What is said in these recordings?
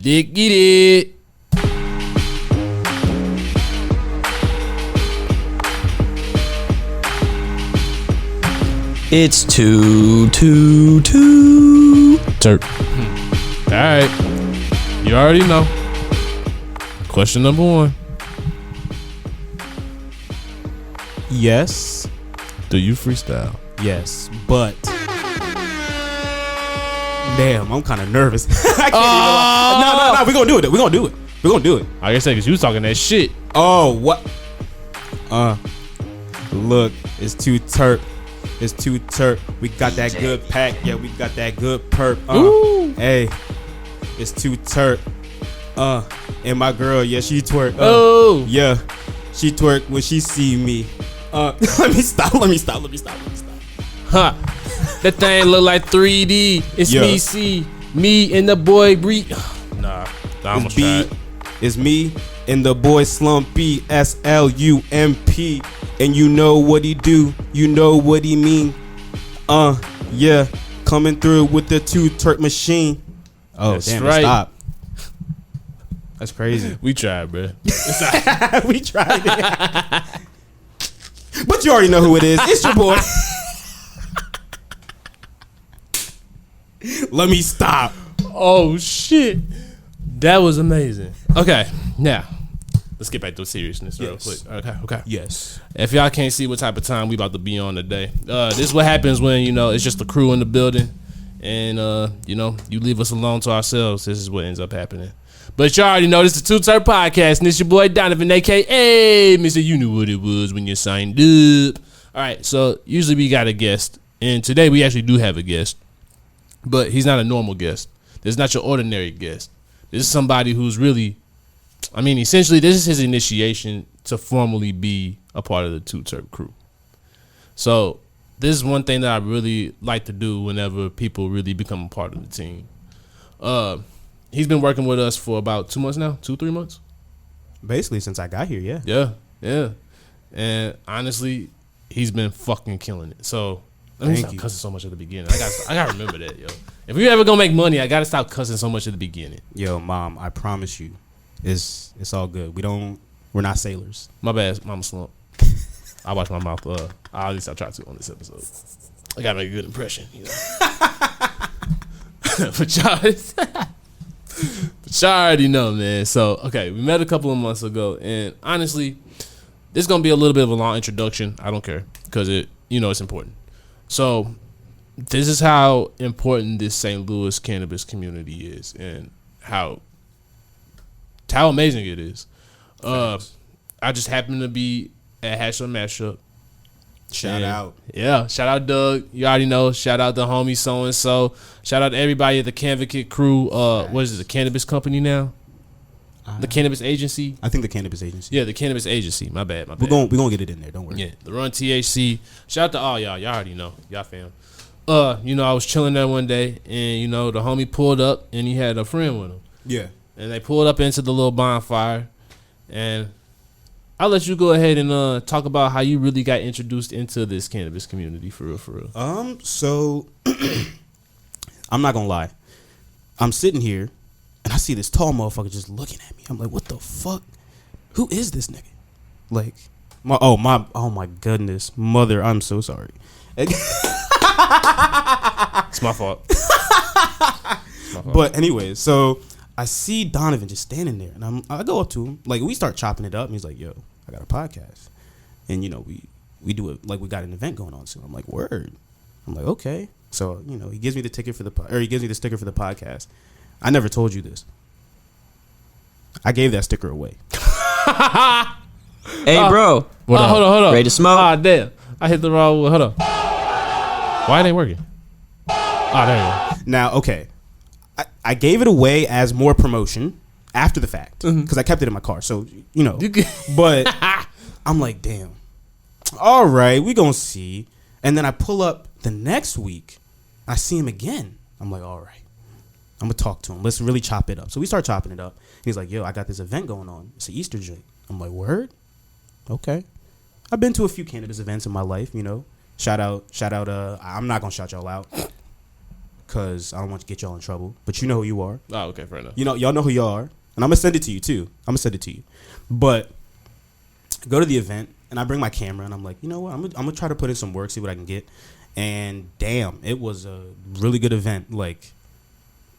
Get it. It's Too T3rpd. All right. You already know. Question number 1. Yes. Do you freestyle? Yes, but damn, I'm kind of nervous. I can't even. No. We're gonna do it. We're gonna do it. Like I said, because you was talking that shit. Oh, what? Look, it's Too T3rpd. It's Too T3rpd. We got that good pack. Yeah, we got that good perp. Hey, it's Too T3rpd. And my girl, yeah, she twerk. Oh, yeah, she twerk when she see me. Let me stop. huh? That thing look like 3D. It's me, C, me and the boy Bree. Nah, I almost tried. It's me and the boy Slumpppd, SLUMP, and you know what he do, you know what he mean. Yeah, coming through with the Too T3rpd machine. Oh, that's damn, right. Stop. That's crazy. We tried, bro. We tried it. But you already know who it is. It's your boy. Let me stop. Oh shit, that was amazing. Okay, now let's get back to seriousness real quick. Okay. Yes. If y'all can't see what type of time we about to be on today, this is what happens when it's just the crew in the building, and you leave us alone to ourselves. This is what ends up happening. But you already know this is the Too T3rpd podcast, and it's your boy Donovan, aka Mr. You knew what it was when you signed up. All right, so usually we got a guest, and today we actually do have a guest, but he's not a normal guest. This is not your ordinary guest. This is somebody who's really, essentially this is his initiation to formally be a part of the Too T3rpd crew. So this is one thing that I really like to do whenever people really become a part of the team. He's been working with us for about 2 months now, 2-3 months. Basically since I got here, yeah. Yeah. And honestly, he's been fucking killing it. So let me stop cussing so much at the beginning. I gotta remember that, yo. If we ever gonna make money, I gotta stop cussing so much at the beginning. Yo, Mom, I promise you, it's all good. We're not sailors. My bad, Mama Slump. I watch my mouth. At least I try to on this episode. I gotta make a good impression, But y'all already know, man. So, okay, we met a couple of months ago, and honestly, this is gonna be a little bit of a long introduction. I don't care, because it's important. So, this is how important this St. Louis cannabis community is, and how amazing it is. I just happened to be at Hashtag Mashup. Shout out. Yeah, shout out Doug. You already know. Shout out the homie so and so. Shout out to everybody at the Canvacate crew. What is it? The cannabis company now? The cannabis agency. I think the cannabis agency. Yeah, the cannabis agency. My bad. We're gonna get it in there. Don't worry. Yeah, the Run THC. Shout out to all y'all. Y'all already know. Y'all fam. I was chilling there one day, and the homie pulled up, and he had a friend with him. Yeah. And they pulled up into the little bonfire, and I'll let you go ahead and talk about how you really got introduced into this cannabis community for real. So I'm not gonna lie. I'm sitting here and I see this tall motherfucker just looking at me. I'm like, what the fuck? Who is this nigga? Like, oh my goodness, mother, I'm so sorry. It's my fault. But anyways, so I see Donovan just standing there, and I go up to him, like, we start chopping it up, and he's like, yo, I got a podcast, and we do it, like, we got an event going on soon. I'm like, word. I'm like, okay. So he gives me the ticket he gives me the sticker for the podcast. I never told you this. I gave that sticker away. Hey, bro. Hold on. Ready to smoke? Ah, damn. I hit the wrong one. Hold on. Why it ain't working? Ah, there you go. Now, okay. I gave it away as more promotion after the fact because I kept it in my car. So, but I'm like, damn. All right, we gonna see. And then I pull up the next week. I see him again. I'm like, all right, I'm gonna talk to him. Let's really chop it up. So we start chopping it up. He's like, yo, I got this event going on. It's an Easter joint. I'm like, word? Okay. I've been to a few cannabis events in my life, Shout out. I'm not gonna shout y'all out. because I don't want to get y'all in trouble. But you know who you are. Oh, okay, fair enough. You know, y'all know who y'all are, and I'm gonna send it to you too. But go to the event, and I bring my camera, and I'm like, you know what? I'm gonna try to put in some work, see what I can get. And damn, it was a really good event. Like,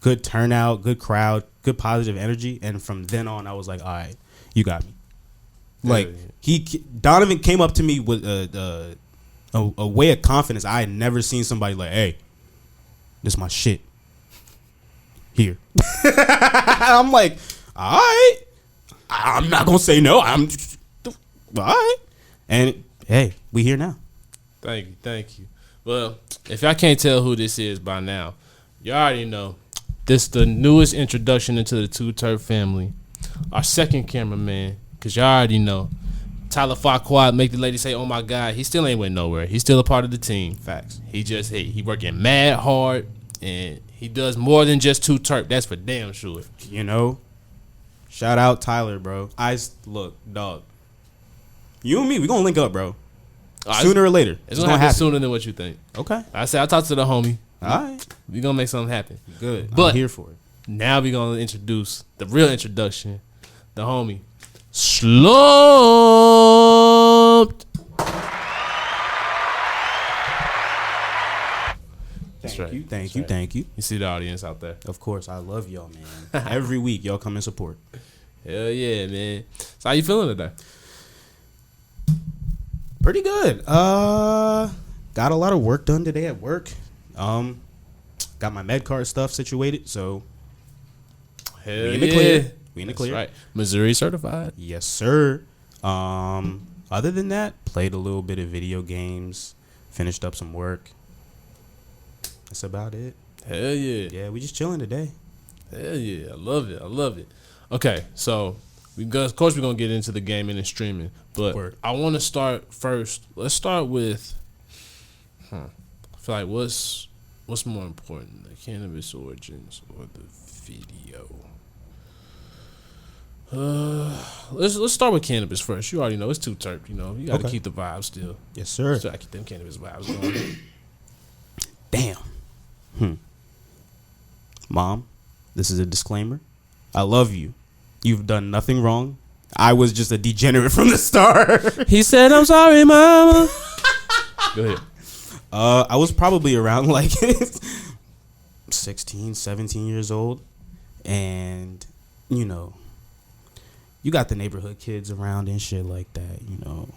good turnout, good crowd, good positive energy. And from then on, I was like, all right, you got me. Like, Donovan came up to me with a way of confidence I had never seen somebody like, hey, this my shit. Here. I'm like, all right. I'm not going to say no. I'm just, all right. And, hey, we here now. Thank you. Well, if y'all can't tell who this is by now, you already know. This the newest introduction into the Too T3rpd family. Our second cameraman, because y'all already know. Tyler Farquaad make the lady say, oh my God, he still ain't went nowhere. He's still a part of the team. Facts. He working mad hard, and he does more than just Too T3rpd. That's for damn sure. You know, shout out Tyler, bro. Look, dog. You and me, we gonna link up, bro. Sooner or later. It's gonna happen sooner than what you think. Okay. I talked to the homie. All right. We gonna make something happen. Good. But I'm here for it. Now we gonna introduce the real introduction, the homie Slumpppd. Thank you. You see the audience out there. Of course, I love y'all, man. Every week, y'all come and support. Hell yeah, man. So how you feeling today? Pretty good. Got a lot of work done today at work. Got my med card stuff situated, so hell we in the clear. We in the clear. Right. Missouri certified. Yes, sir. Other than that, played a little bit of video games, finished up some work. That's about it. Hell yeah. Yeah, we just chilling today. Hell yeah. I love it. Okay, so of course we're gonna get into the gaming and streaming, but Word. I want to start first. Let's start with I feel like what's more important, the cannabis origins or the video? Let's start with cannabis first. You already know it's Too T3rpd. You know you got to keep the vibes still. Yes, sir. So I keep them cannabis vibes going. Damn. Mom, this is a disclaimer. I love you. You've done nothing wrong. I was just a degenerate from the start. He said, I'm sorry, mama. Go ahead. I was probably around like 16, 17 years old. And, you know, you got the neighborhood kids around and shit like that, you know.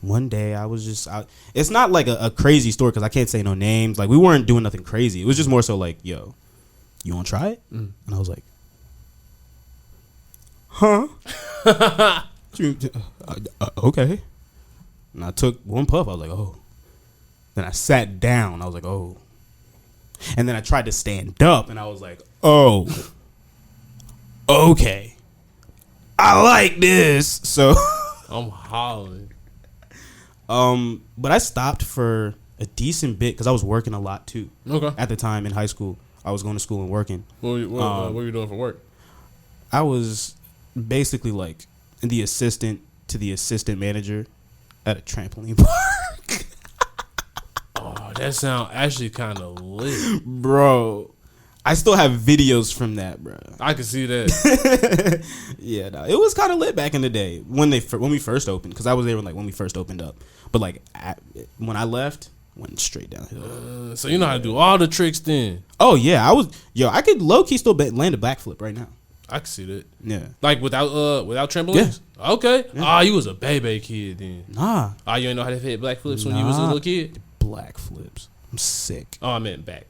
One day I was just out. It's not like a crazy story because I can't say no names. Like, we weren't doing nothing crazy. It was just more so like, yo, you want to try it? And I was like, huh? Okay. And I took one puff. I was like, oh. Then I sat down. I was like, oh. And then I tried to stand up, and I was like, oh. Okay. I like this. So I'm hollering. But I stopped for a decent bit because I was working a lot too. Okay. At the time in high school, I was going to school and working. What were you doing for work? I was basically like the assistant to the assistant manager at a trampoline park. Oh, that sound actually kind of lit, bro. I still have videos from that, bro. I can see that. Yeah, no, it was kind of lit back in the day when we first opened, because I was there when we first opened up. But like when I left, went straight downhill. So you know how to do all the tricks then. Oh yeah, I could low key still land a backflip right now. I can see that. Yeah, like without trampolines. Yeah. Okay. Yeah. You was a baby kid then. Nah. You didn't know how to hit black flips when you was a little kid. Black flips. I'm sick. Oh, I meant back.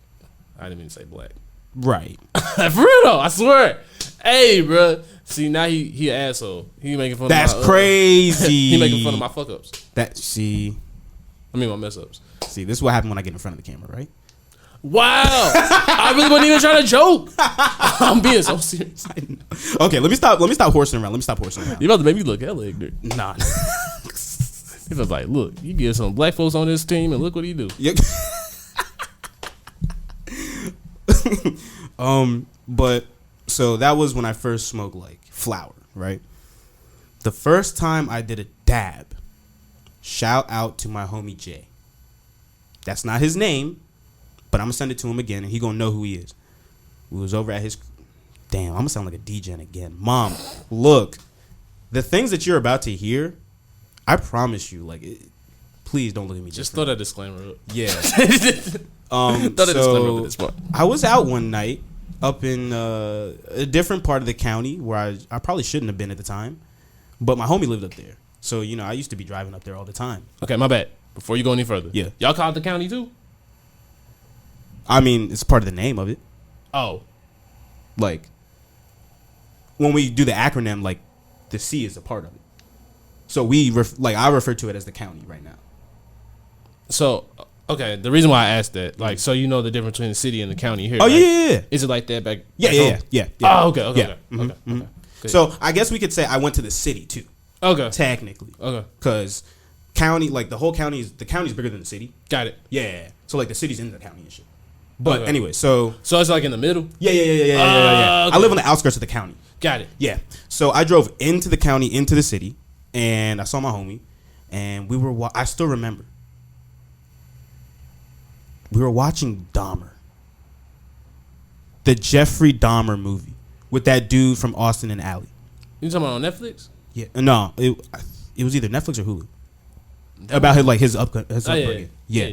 I didn't mean to say black. Right. For real though, I swear. Hey, bro. See, now he an asshole. He making fun. That's of my, crazy. He making fun of my fuck ups. My mess ups. See, this is what happened when I get in front of the camera, right? Wow. I really wasn't even trying to joke. I'm being so serious. I know. Okay, let me stop horsing around. You about to make me look hella ignorant. Nah. He was like, look, you get some black folks on this team and look what he do. Yep. But so that was when I first smoked like flower, right? The first time I did a dab, shout out to my homie Jay. That's not his name, but I'm gonna send it to him again, and he gonna know who he is. We was over at his. Damn, I'm gonna sound like a DJ again. Mom, look, the things that you're about to hear, I promise you, like, please don't look at me. Just throw that disclaimer up. Yeah. Throw that disclaimer up at this part. I was out one night up in a different part of the county where I probably shouldn't have been at the time, but my homie lived up there. So, you know, I used to be driving up there all the time. Okay, my bad. Before you go any further. Yeah. Y'all call it the county too? I mean, it's part of the name of it. Oh. Like, when we do the acronym, like, the C is a part of it. So I refer to it as the county right now. So, okay, the reason why I asked that, like, so you know the difference between the city and the county here. Oh, right? yeah. Is it like that back Yeah. home? Oh, okay. Yeah. Okay. So, I guess we could say I went to the city, too. Okay. Technically. Okay. Because county, like, the whole county the county's bigger than the city. Got it. Yeah. So, like, the city's in the county and shit. But anyway, so it's like in the middle? Yeah. Okay. I live on the outskirts of the county. Got it. Yeah. So I drove into the county, into the city, and I saw my homie, and I still remember. We were watching Dahmer. The Jeffrey Dahmer movie with that dude from Austin and Alley. You talking about on Netflix? Yeah. No, it was either Netflix or Hulu. About his upbringing. Yeah.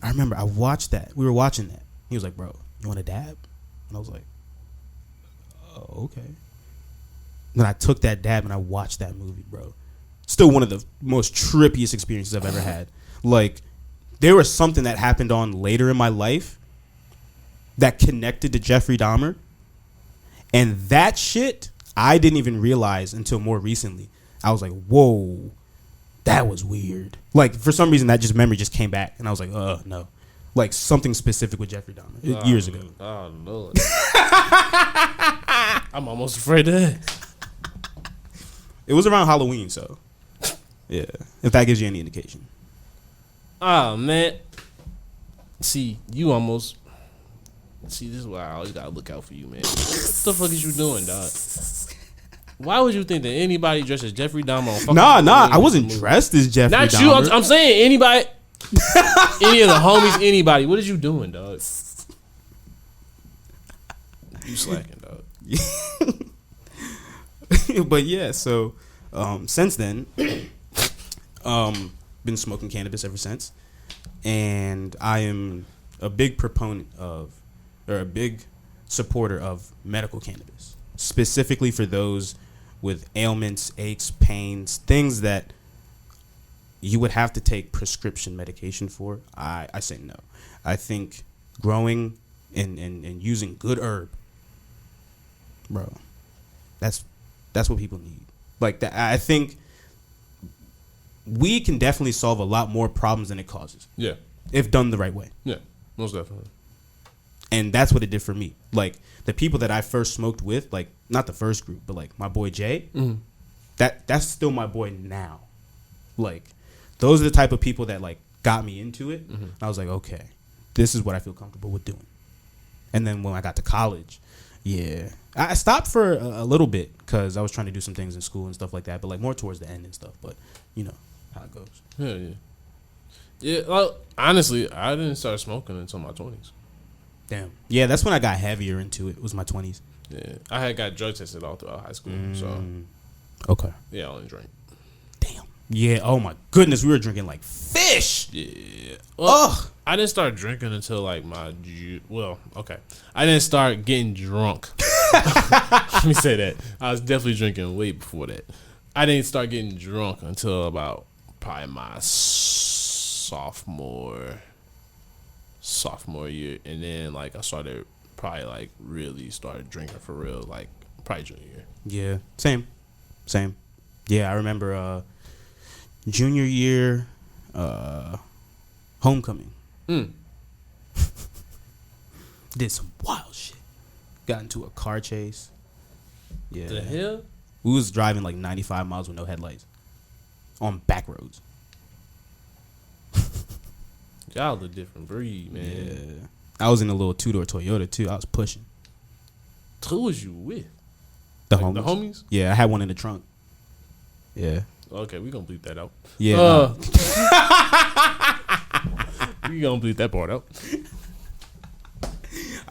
I remember I watched that. We were watching that. He was like, bro, you want a dab? And I was like, oh, okay. Then I took that dab and I watched that movie, bro. Still one of the most trippiest experiences I've ever had. Like, there was something that happened on later in my life that connected to Jeffrey Dahmer. And that shit, I didn't even realize until more recently. I was like, whoa, that was weird. Like, for some reason, that memory just came back. And I was like, no. Like, something specific with Jeffrey Dahmer years ago. Oh, Lord. I'm almost afraid of that. It was around Halloween, so. Yeah. If that gives you any indication. Oh, man. See, this is why I always gotta look out for you, man. What the fuck is you doing, dog? Why would you think that anybody dressed as Jeffrey Dahmer on fucking Nah, I wasn't dressed as Jeffrey Not Dahmer. you, I'm saying anybody. Any of the homies, anybody. What is you doing, dog? You slacking, dog. But yeah, so since then, been smoking cannabis ever since. And I am a big proponent of, or a big supporter of medical cannabis. Specifically for those with ailments, aches, pains, things that you would have to take prescription medication for. I say no. I think growing and using good herb, bro, that's what people need. Like that, I think we can definitely solve a lot more problems than it causes. Yeah. If done the right way. Yeah, most definitely. And that's what it did for me. Like, the people that I first smoked with, like, not the first group, but, like, my boy Jay, that's still my boy now. Like, those are the type of people that, like, got me into it. Mm-hmm. I was like, okay, this is what I feel comfortable with doing. And then when I got to college, yeah, I stopped for a little bit because I was trying to do some things in school and stuff like that, but, like, more towards the end and stuff. But, you know how it goes. Yeah. Yeah, well, honestly, I didn't start smoking until my 20s. Damn. Yeah, that's when I got heavier into it. It was my 20s. Yeah, I had got drug tested all throughout high school, so. Okay. Yeah, I only drank. Damn. Yeah, oh my goodness, we were drinking like fish. Yeah. Well, I didn't start drinking until like I didn't start getting drunk. Let me say that. I was definitely drinking way before that. I didn't start getting drunk until about probably my sophomore year, and then like I started probably like really started drinking for real like probably junior year. Yeah, same. Yeah, I remember junior year, homecoming. Did some wild shit. Got into a car chase. Yeah. The hell? We was driving like 95 miles with no headlights on back roads. Y'all a different breed, man. Yeah. I was in a little two-door Toyota too. I was pushing. Who was you with? The like homies. The homies? Yeah, I had one in the trunk. Yeah. Okay, we gonna bleep that out. Yeah. We gonna bleep that part out.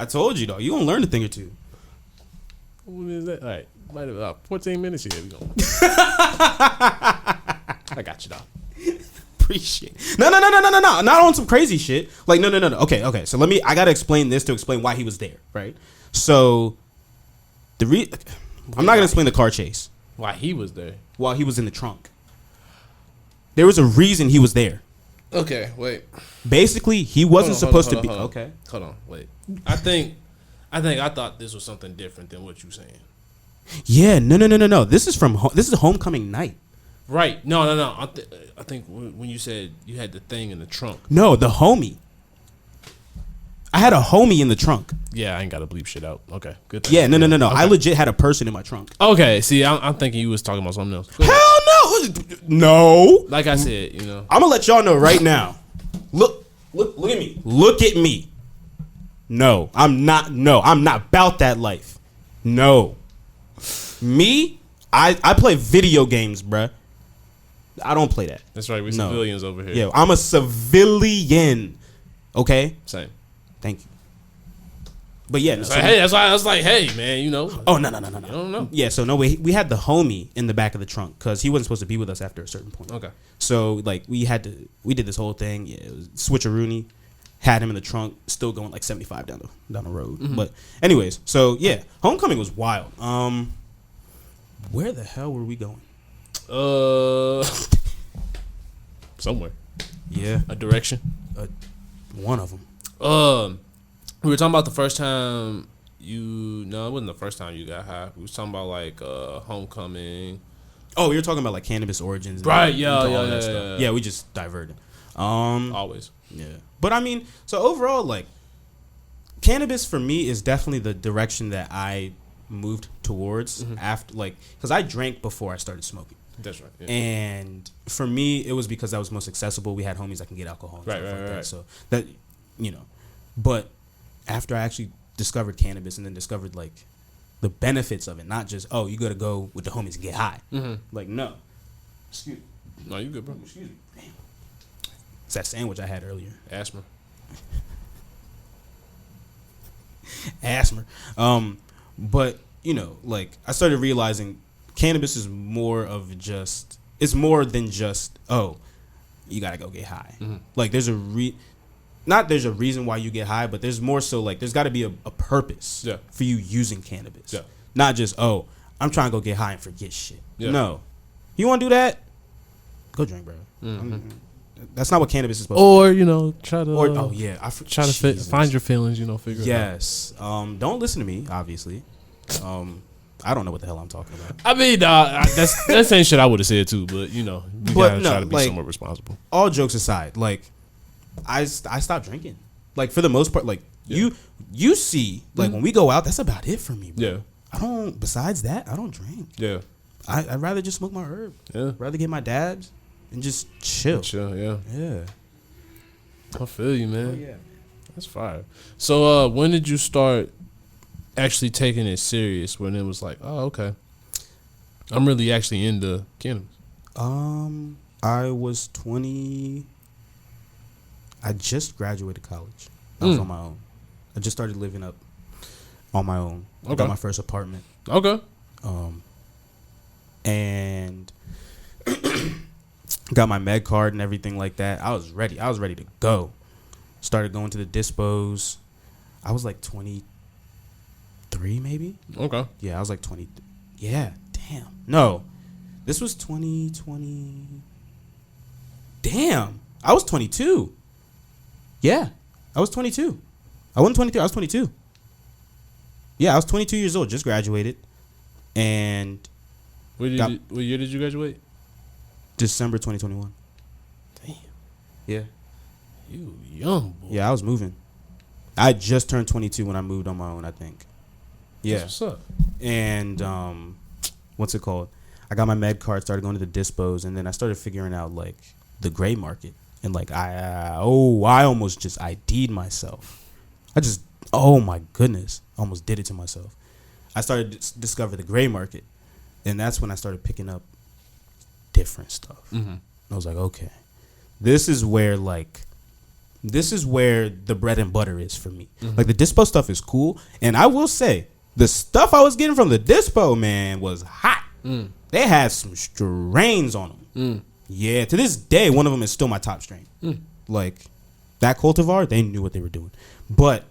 I told you, though. You gonna learn a thing or two. What is that? All right. Might have about 14 minutes here. We go. I got you, dog. Appreciate it. No. Not on some crazy shit. Like, no. Okay. So I gotta explain this to explain why he was there, right? So, I'm not gonna explain the car chase. Why he was there? While he was in the trunk. There was a reason he was there. Okay, wait. Basically, he wasn't supposed to be. Okay. Hold on, wait. I thought this was something different than what you're saying. Yeah, no. This is homecoming night. Right. No. I think when you said you had the thing in the trunk. No, the homie. I had a homie in the trunk. Yeah, I ain't got to bleep shit out. Okay, good thing. Yeah, no. Okay. I legit had a person in my trunk. Okay, see, I'm thinking you was talking about something else. Hell no. No. Like I said, you know. I'm going to let y'all know right now. Look at me. Look at me. No, I'm not about that life. No. Me, I play video games, bruh. I don't play that. That's right. We're civilians over here. Yeah, I'm a civilian. Okay? Same. Thank you. But yeah. Hey, that's why I was like, hey, man, you know. Oh, no. I don't know. Yeah, so no, we had the homie in the back of the trunk because he wasn't supposed to be with us after a certain point. Okay. So, like, we did this whole thing. Yeah, it was switcheroony. Had him in the trunk, still going like 75 down the road. Mm-hmm. But anyways, so yeah, homecoming was wild. Where the hell were we going? Somewhere. Yeah. A direction. One of them. We were talking about the first time no, it wasn't the first time you got high. We was talking about like homecoming. Oh, we were talking about like cannabis origins. Right. Yeah. Yeah, we just diverted. Always. Yeah. But I mean, so overall, like, cannabis for me is definitely the direction that I moved towards after, like, because I drank before I started smoking. That's right. Yeah. And for me, it was because that was most accessible. We had homies that can get alcohol. And stuff like that. So that, you know, but after I actually discovered cannabis and then discovered like the benefits of it, not just, oh, you got to go with the homies and get high. Like, no. Excuse me. No, you good, bro. Excuse me. Damn. It's that sandwich I had earlier. Asthma. But, you know, like, I started realizing cannabis is more than just, oh, you gotta go get high. Like, there's a reason why you get high, but there's more so, like, there's gotta be a purpose for you using cannabis. Yeah. Not just, oh, I'm trying to go get high and forget shit. Yeah. No. You wanna do that? Go drink, bro. That's not what cannabis is supposed to be. Or, you know, try to... try to find your feelings, you know, figure it out. Yes. Don't listen to me, obviously. I don't know what the hell I'm talking about. I mean, that's same shit I would have said too, but, you know, you gotta try to be somewhat responsible. All jokes aside, like, I stopped drinking. Like, for the most part, like, you see, like, when we go out, that's about it for me, bro. Yeah. Besides that, I don't drink. Yeah. I'd rather just smoke my herb. Yeah. Rather get my dabs. And just chill. Yeah. I feel you, man. Oh, yeah. That's fire. So, when did you start actually taking it serious? When it was like, oh, okay, I'm really actually into cannabis. I was 20. I just graduated college. I was on my own. I just started living up on my own. I got my first apartment. Okay. And got my med card and everything like that. I was ready to go. Started going to the dispos. I was like 23 maybe. Okay. Yeah, I was like 20. Yeah, damn. No. This was 2020. Damn. I was 22. Yeah. I was 22. I wasn't 23. I was 22. Yeah, I was 22 years old. Just graduated. And what year did you graduate? December 2021. Damn. Yeah. You young boy. Yeah, I was moving. I just turned 22 when I moved on my own, I think. Yeah. That's what's up. And what's it called? I got my med card, started going to the dispos, and then I started figuring out like the gray market. And like I almost just ID'd myself. Oh my goodness, I almost did it to myself. I started to discover the gray market, and that's when I started picking up different stuff. I was like, okay, this is where like this is where the bread and butter is for me. Like the dispo stuff is cool, and I will say the stuff I was getting from the dispo, man, was hot. They had some strains on them. Yeah, to this day, one of them is still my top strain. Like that cultivar, they knew what they were doing. But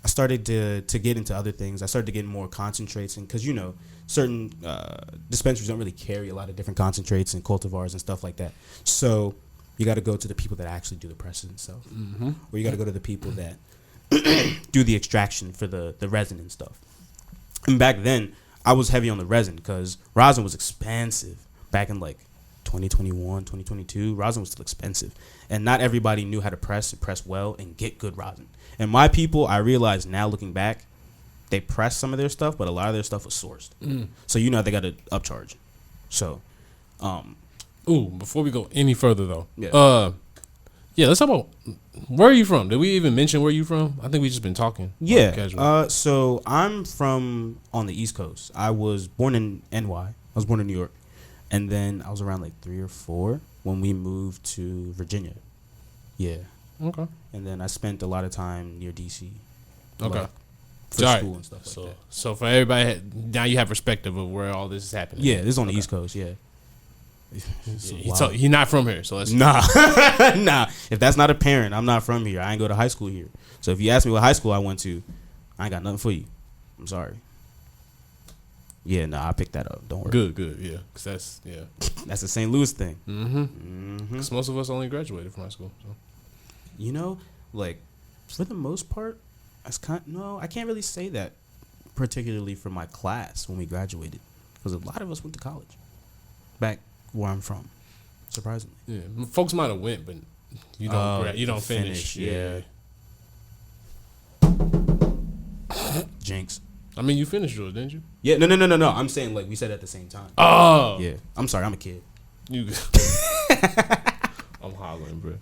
I started to get into other things. I started to get more concentrates, and because certain dispensaries don't really carry a lot of different concentrates and cultivars and stuff like that. So you got to go to the people that actually do the pressing and stuff, or you got to go to the people that do the extraction for the resin and stuff. And back then, I was heavy on the resin because rosin was expensive back in like 2021, 2022. Rosin was still expensive, and not everybody knew how to press well and get good rosin. And my people, I realize now looking back, they pressed some of their stuff, but a lot of their stuff was sourced. So they got to upcharge. So, before we go any further though, yeah. Let's talk about where are you from? Did we even mention where you from? I think we just been talking. Yeah. So I'm from on the East Coast. I was born in NY. I was born in New York, and then I was around like 3 or 4 when we moved to Virginia. Yeah. Okay. And then I spent a lot of time near DC. Okay. For school and stuff like that. So for everybody, now you have perspective of where all this is happening. Yeah, this is on the East Coast. Yeah. He's not from here, so let's nah. If that's not apparent, I'm not from here. I ain't go to high school here. So if you ask me what high school I went to, I ain't got nothing for you. I'm sorry. Yeah, I picked that up. Don't worry. Good, yeah. Cause that's the St. Louis thing. Because most of us only graduated from high school. So. Like for the most part, I can't really say that particularly for my class when we graduated, because a lot of us went to college back where I'm from, surprisingly. Yeah, folks might have went, but you don't finish. Yeah. Jinx. I mean, you finished yours, didn't you? Yeah, no. I'm saying like we said at the same time. Oh. Yeah. I'm sorry, I'm a kid. You. I'm hollering, bro.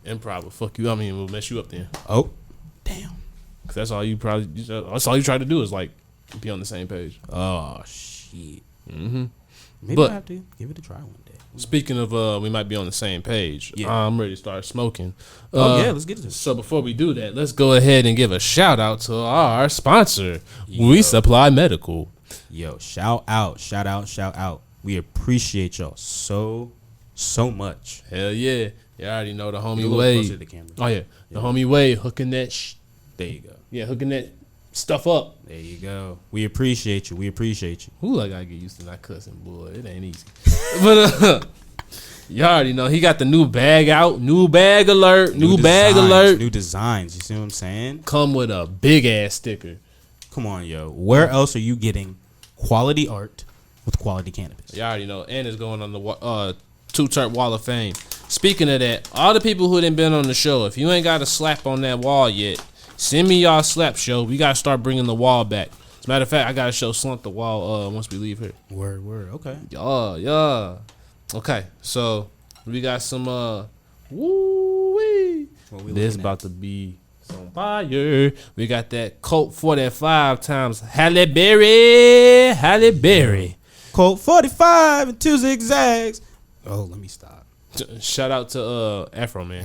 Improv will fuck you. I mean, we'll mess you up then. Oh, damn. Cause that's all you try to do is like be on the same page. Oh shit. Maybe I have to give it a try one day. Speaking of, we might be on the same page. Yeah. I'm ready to start smoking. Let's get to this. So before we do that, let's go ahead and give a shout out to our sponsor, We Supply Medical. Yo, shout out. We appreciate y'all so much. Hell yeah. You already know the homie Wade. Oh yeah. The homie Wade hooking that there you go. Yeah, hooking that stuff up. There you go. We appreciate you. Ooh, I gotta get used to not cussing, boy. It ain't easy. But you already know he got the new bag out. New bag alert. New bag alert. New designs. You see what I'm saying? Come with a big ass sticker. Come on, yo. Where else are you getting quality art with quality cannabis? You already know. And it's going on the Too T3rpd Wall of Fame. Speaking of that, all the people who done been on the show, if you ain't got a slap on that wall yet, send me y'all slap show. We gotta start bringing the wall back. As a matter of fact, I gotta show Slump the wall once we leave here. Word. Okay. Yeah. Okay, so we got some woo-wee. This about to be some fire. We got that Colt 45 times Halle Berry. Colt 45 and 2 zigzags. Oh, let me stop. Shout out to Afro Man.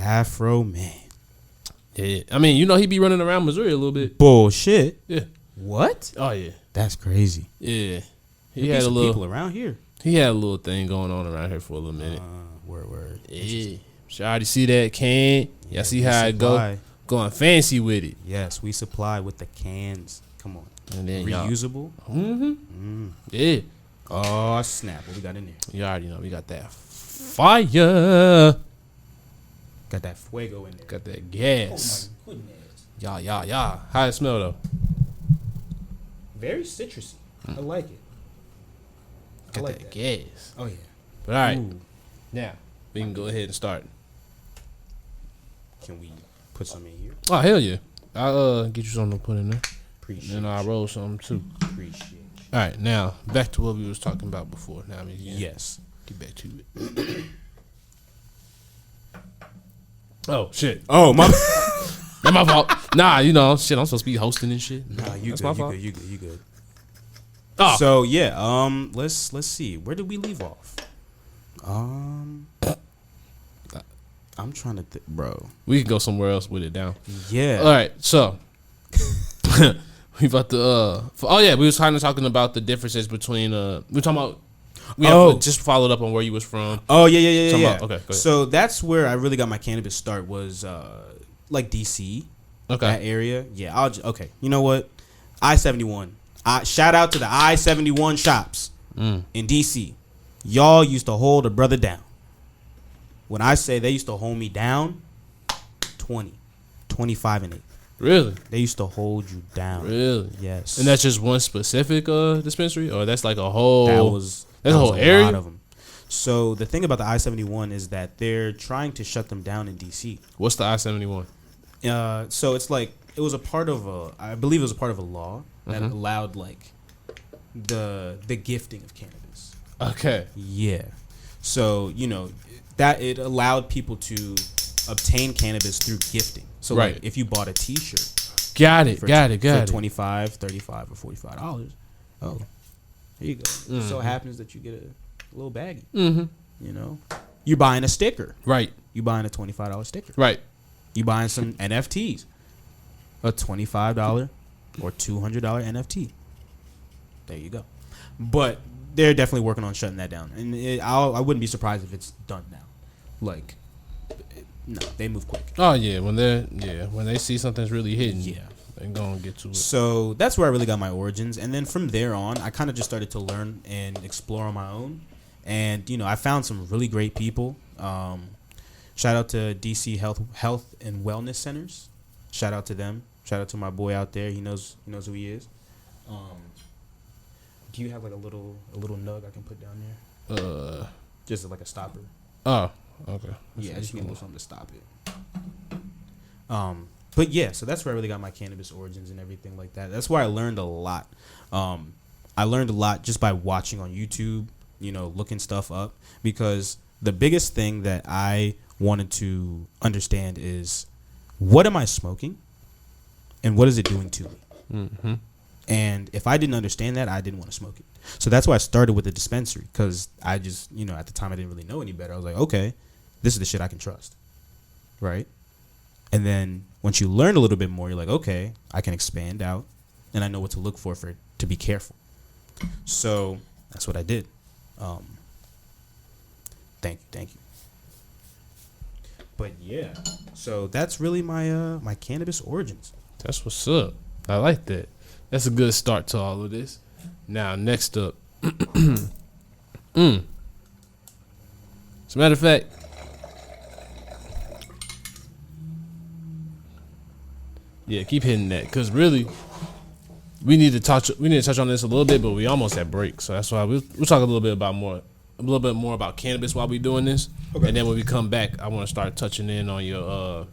Yeah, I mean, he be running around Missouri a little bit. Bullshit. Yeah. What? Oh yeah. That's crazy. Yeah. He had a little people around here. He had a little thing going on around here for a little minute. Word. Yeah. Should I already see that can? Y'all see how it go? Going fancy with it. Yes, we supply with the cans. Come on. And then reusable. Yeah. Oh snap! What we got in there? You already know we got that fire. Got that fuego in there. Got that gas. Oh my goodness. Yeah. How it smell though? Very citrusy. I like it. Got that gas. Oh yeah. But all right. Now we can go ahead and start. Can we put some in here? Oh hell yeah! I'll get you something to put in there. Appreciate. And I'll roll something too. Appreciate you. All right, now back to what we was talking about before. Now yes. Get back to it. Oh shit! Oh my. That's my fault. Nah, shit. I'm supposed to be hosting and shit. Nah, you good. You good. Oh. So yeah, let's see. Where did we leave off? I'm trying to bro. We can go somewhere else with it down. Yeah. All right, so we about to we was kind of talking about the differences between we talking about just followed up on where you was from. Oh yeah. Okay, go ahead. So that's where I really got my cannabis start was like DC. Okay. That area. Yeah, okay. You know what? I-71. Shout out to the I-71 shops in DC. Y'all used to hold a brother down. When I say they used to hold me down, 20, 25 and 8. Really? They used to hold you down. Really? Yes. And that's just one specific dispensary, or that's like a whole. That's a whole area. Lot of them. So the thing about the I-71 is that they're trying to shut them down in DC. What's the I-71? So it's like it was a part of I believe it was a part of a law that allowed like the gifting of cannabis. Okay. Yeah. So that it allowed people to obtain cannabis through gifting. So like if you bought a T-shirt, got it. For $25, $35, or $45. Oh, here you go. It so happens that you get a little baggie. You're buying a sticker. Right. You buying a $25 sticker. Right. You buying some NFTs. A $25 or $200 NFT. There you go. But they're definitely working on shutting that down, and I wouldn't be surprised if it's done now. Like, no, they move quick. Oh yeah, when they see something's really hitting, they're gonna get to it. So that's where I really got my origins, and then from there on, I kind of just started to learn and explore on my own, and I found some really great people. Shout out to DC Health and Wellness Centers. Shout out to them. Shout out to my boy out there. He knows who he is. Do you have like a little nug I can put down there? Just like a stopper. Oh, okay. Yeah, I just need a little something to stop it. But yeah, so that's where I really got my cannabis origins and everything like that. That's where I learned a lot. I learned a lot just by watching on YouTube, looking stuff up, because the biggest thing that I wanted to understand is, what am I smoking and what is it doing to me? Mm-hmm. And if I didn't understand that, I didn't want to smoke it. So that's why I started with the dispensary, because I just, at the time I didn't really know any better. I was like, okay, this is the shit I can trust. Right? And then once you learn a little bit more, you're like, okay, I can expand out and I know what to look for it to be careful. So that's what I did. Thank you. But yeah, so that's really my cannabis origins. That's what's up. I like that. That's a good start to all of this. Now, next up. As a matter of fact, yeah, keep hitting that, because really, we need to touch on this a little bit, but we almost at break, so that's why we'll talk a little bit more about cannabis while we doing this, okay. And then when we come back, I want to start touching in on your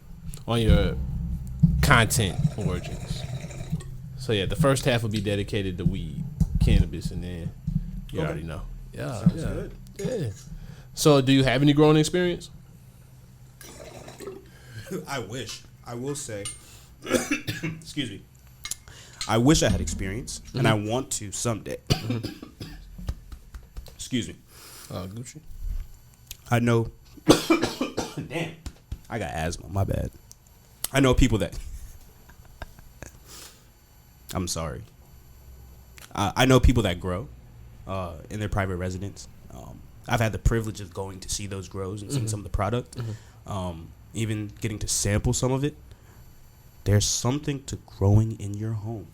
content origins. So yeah, the first half will be dedicated to weed, cannabis, and then you already know. Yeah, sounds good. Yeah. So, do you have any growing experience? I wish. I will say. Excuse me. I wish I had experience, and I want to someday. Excuse me. Gucci. I know. Damn. I got asthma. My bad. I know people that. I'm sorry. I know people that grow in their private residence. I've had the privilege of going to see those grows and seeing some of the product. Even getting to sample some of it. There's something to growing in your home.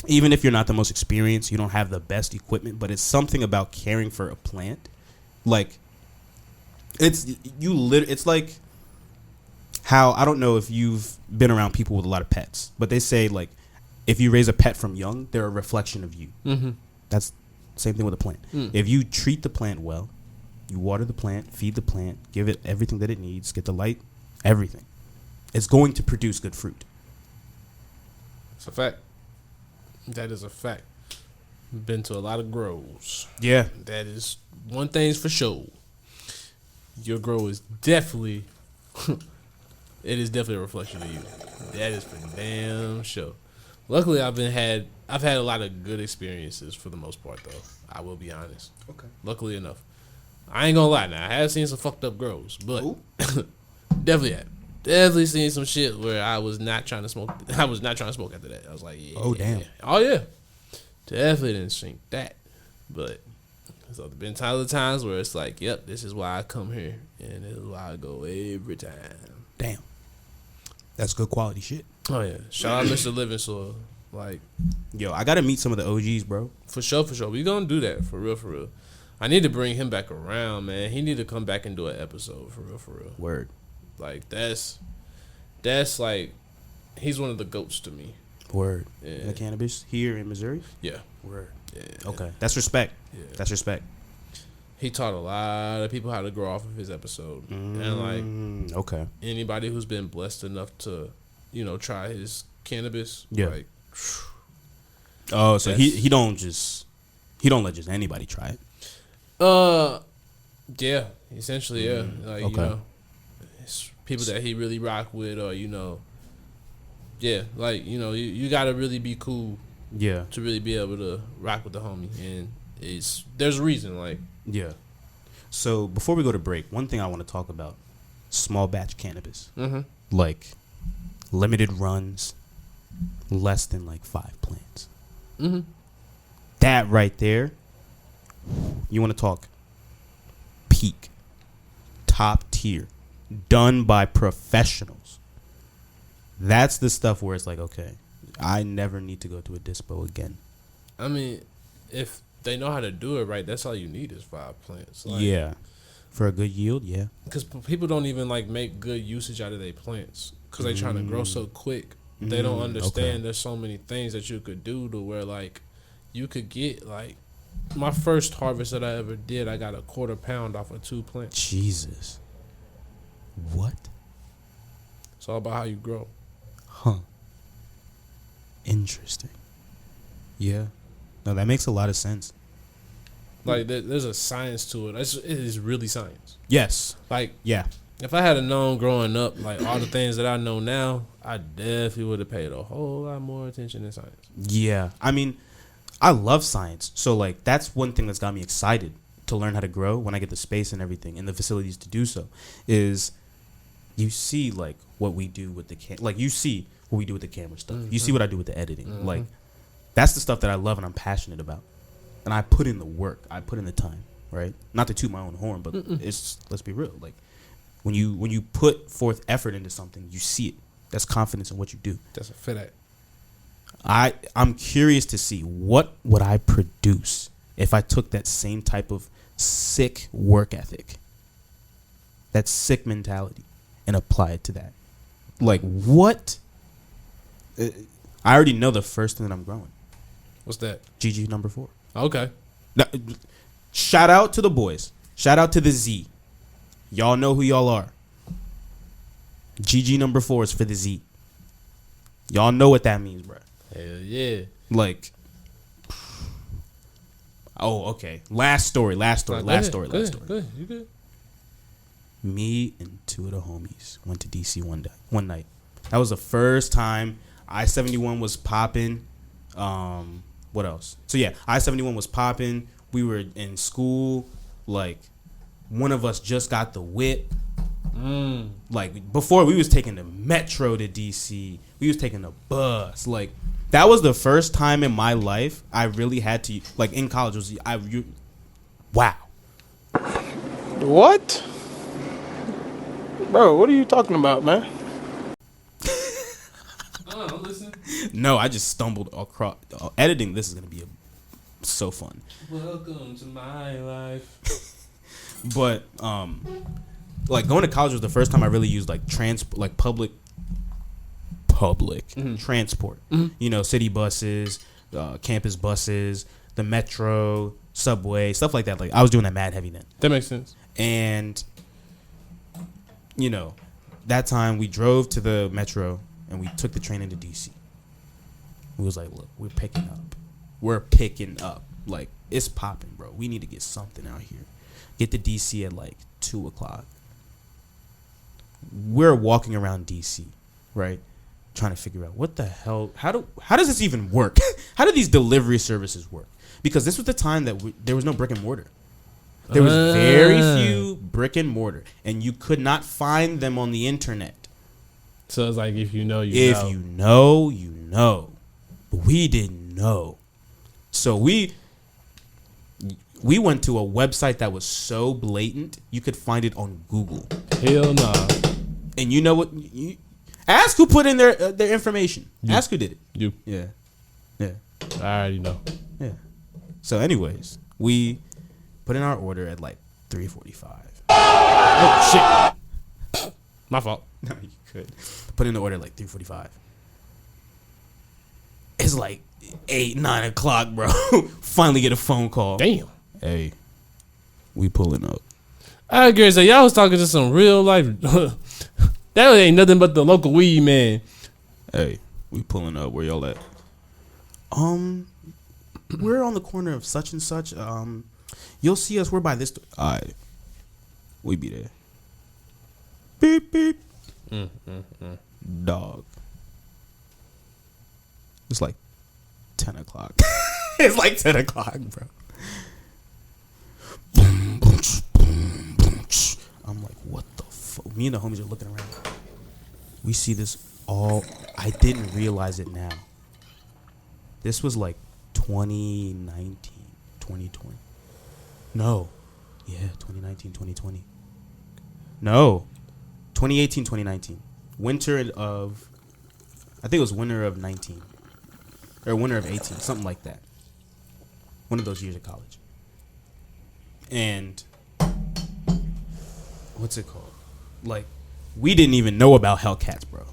Even if you're not the most experienced, you don't have the best equipment, but it's something about caring for a plant. Like, it's like how, I don't know if you've been around people with a lot of pets, but they say, like, if you raise a pet from young, they're a reflection of you. Mm-hmm. That's the same thing with a plant. If you treat the plant well, you water the plant, feed the plant, give it everything that it needs, get the light, everything, it's going to produce good fruit. It's a fact. That is a fact. Been to a lot of grows. Yeah. That is one thing's for sure. Your grow is definitely it is definitely a reflection of you. That is for damn sure. Luckily I've had a lot of good experiences for the most part, though. I will be honest. Okay. Luckily enough. I ain't gonna lie now. I have seen some fucked up girls, but definitely had. Definitely seen some shit where I was not trying to smoke. I was not trying to smoke after that. I was like, yeah. Oh, damn. Oh, yeah. Definitely didn't think that. But so there's been times where it's like, yep, this is why I come here. And this is why I go every time. Damn. That's good quality shit. Oh, yeah. Shout out Mr. Living Soil. Like, yo, I got to meet some of the OGs, bro. For sure. We gonna do that. For real. I need to bring him back around, man. He need to come back and do an episode. For real. Word. Like, that's like, he's one of the GOATs to me. Word. Yeah. The cannabis here in Missouri? Yeah. Word. Yeah. Okay. That's respect. Yeah. That's respect. He taught a lot of people how to grow off of his episode. And, like, okay. Anybody who's been blessed enough to, try his cannabis, like, oh, so he don't let just anybody try it. Yeah, essentially, yeah. Like, okay. It's people that he really rock with, or yeah, like, you gotta really be cool, yeah, to really be able to rock with the homie, and there's a reason, like, yeah. So before we go to break, one thing I want to talk about: small batch cannabis, like limited runs, less than like 5 plants. That right there, you want to talk peak, top tier, done by professionals. That's the stuff where it's like, okay, I never need to go to a dispo again. I mean, if they know how to do it right, that's all you need is 5 plants. Like, yeah, for a good yield, yeah. Because people don't even like make good usage out of their plants because they trying to grow so quick. They don't understand there's so many things that you could do to where, like, you could get, like, my first harvest that I ever did, I got a 1/4 pound off of 2 plants. Jesus. What? It's all about how you grow. Huh. Interesting. Yeah. No, that makes a lot of sense. Like, there's a science to it. It is really science. Yes. Like, yeah. If I had known growing up, like, all the things that I know now, I definitely would have paid a whole lot more attention in science. Yeah. I mean, I love science. So, like, that's one thing that's got me excited to learn how to grow when I get the space and everything and the facilities to do so is you see, like, what we do with the you see what we do with the camera stuff. You see what I do with the editing. Like, that's the stuff that I love and I'm passionate about. And I put in the work. I put in the time, right? Not to toot my own horn, but let's be real. Like, when you put forth effort into something, you see it. That's confidence in what you do. That's a fit. I'm curious to see what would I produce if I took that same type of sick work ethic, that sick mentality, and apply it to that. Like, what? I already know the first thing that I'm growing. What's that? GG number 4. Okay. Now, shout out to the boys. Shout out to the Z. Y'all know who y'all are. GG number 4 is for the Z. Y'all know what that means, bro. Hell yeah. Like, oh, okay. Last story. Last story. Good. You good? Me and 2 of the homies went to DC one night. That was the first time I-71 was popping. What else? So yeah, I-71 was popping. We were in school. Like, one of us just got the whip. Like, before we was taking the metro to DC. We was taking the bus. Like, that was the first time in my life I really had to, like, in college wow. What? Bro, what are you talking about, man? I'm listening. No, I just stumbled across. Editing this is going to be so fun. Welcome to my life. But, like, going to college was the first time I really used, like, public transport. You know, city buses, campus buses, the metro, subway, stuff like that. Like, I was doing that mad heavy then. That makes sense. And, you know, that time we drove to the metro and we took the train into DC. We was like, look, we're picking up. Like, it's popping, bro. We need to get something out here. Get to DC at like 2 o'clock. We're walking around DC, right? Trying to figure out what the hell, how does this even work? How do these delivery services work? Because this was the time that there was no brick and mortar. There was very few brick and mortar, and you could not find them on the internet. So it's like if you know, If you know, you know. But we didn't know. So we went to a website that was so blatant, you could find it on Google. Hell nah. And you know what? Ask who put in their information. Ask who did it. You. Yeah. I already know. Yeah. So anyways, we put in our order at like 3:45. Oh, shit. My fault. No, you could. Put in the order at like 3:45. It's like 8, 9 o'clock, bro. Finally get a phone call. Damn. Hey, we pulling up. I agree. So y'all was talking to some real life. That ain't nothing but the local weed man. Hey, we pulling up. Where y'all at? We're on the corner of such and such. You'll see us. We're by this. All right, we be there. Beep beep. Dog. It's like 10 o'clock. It's like 10 o'clock, bro. Boom, boom, boom, boom. I'm like, what the fuck? Me and the homies are looking around. We see this all. I didn't realize it now. This was like 2019, 2020. No. Yeah, 2019, 2020. No. 2018, 2019. Winter of, I think it was winter of 19. Or winter of 18, something like that. One of those years of college. And what's it called? Like, we didn't even know about Hellcats, bro.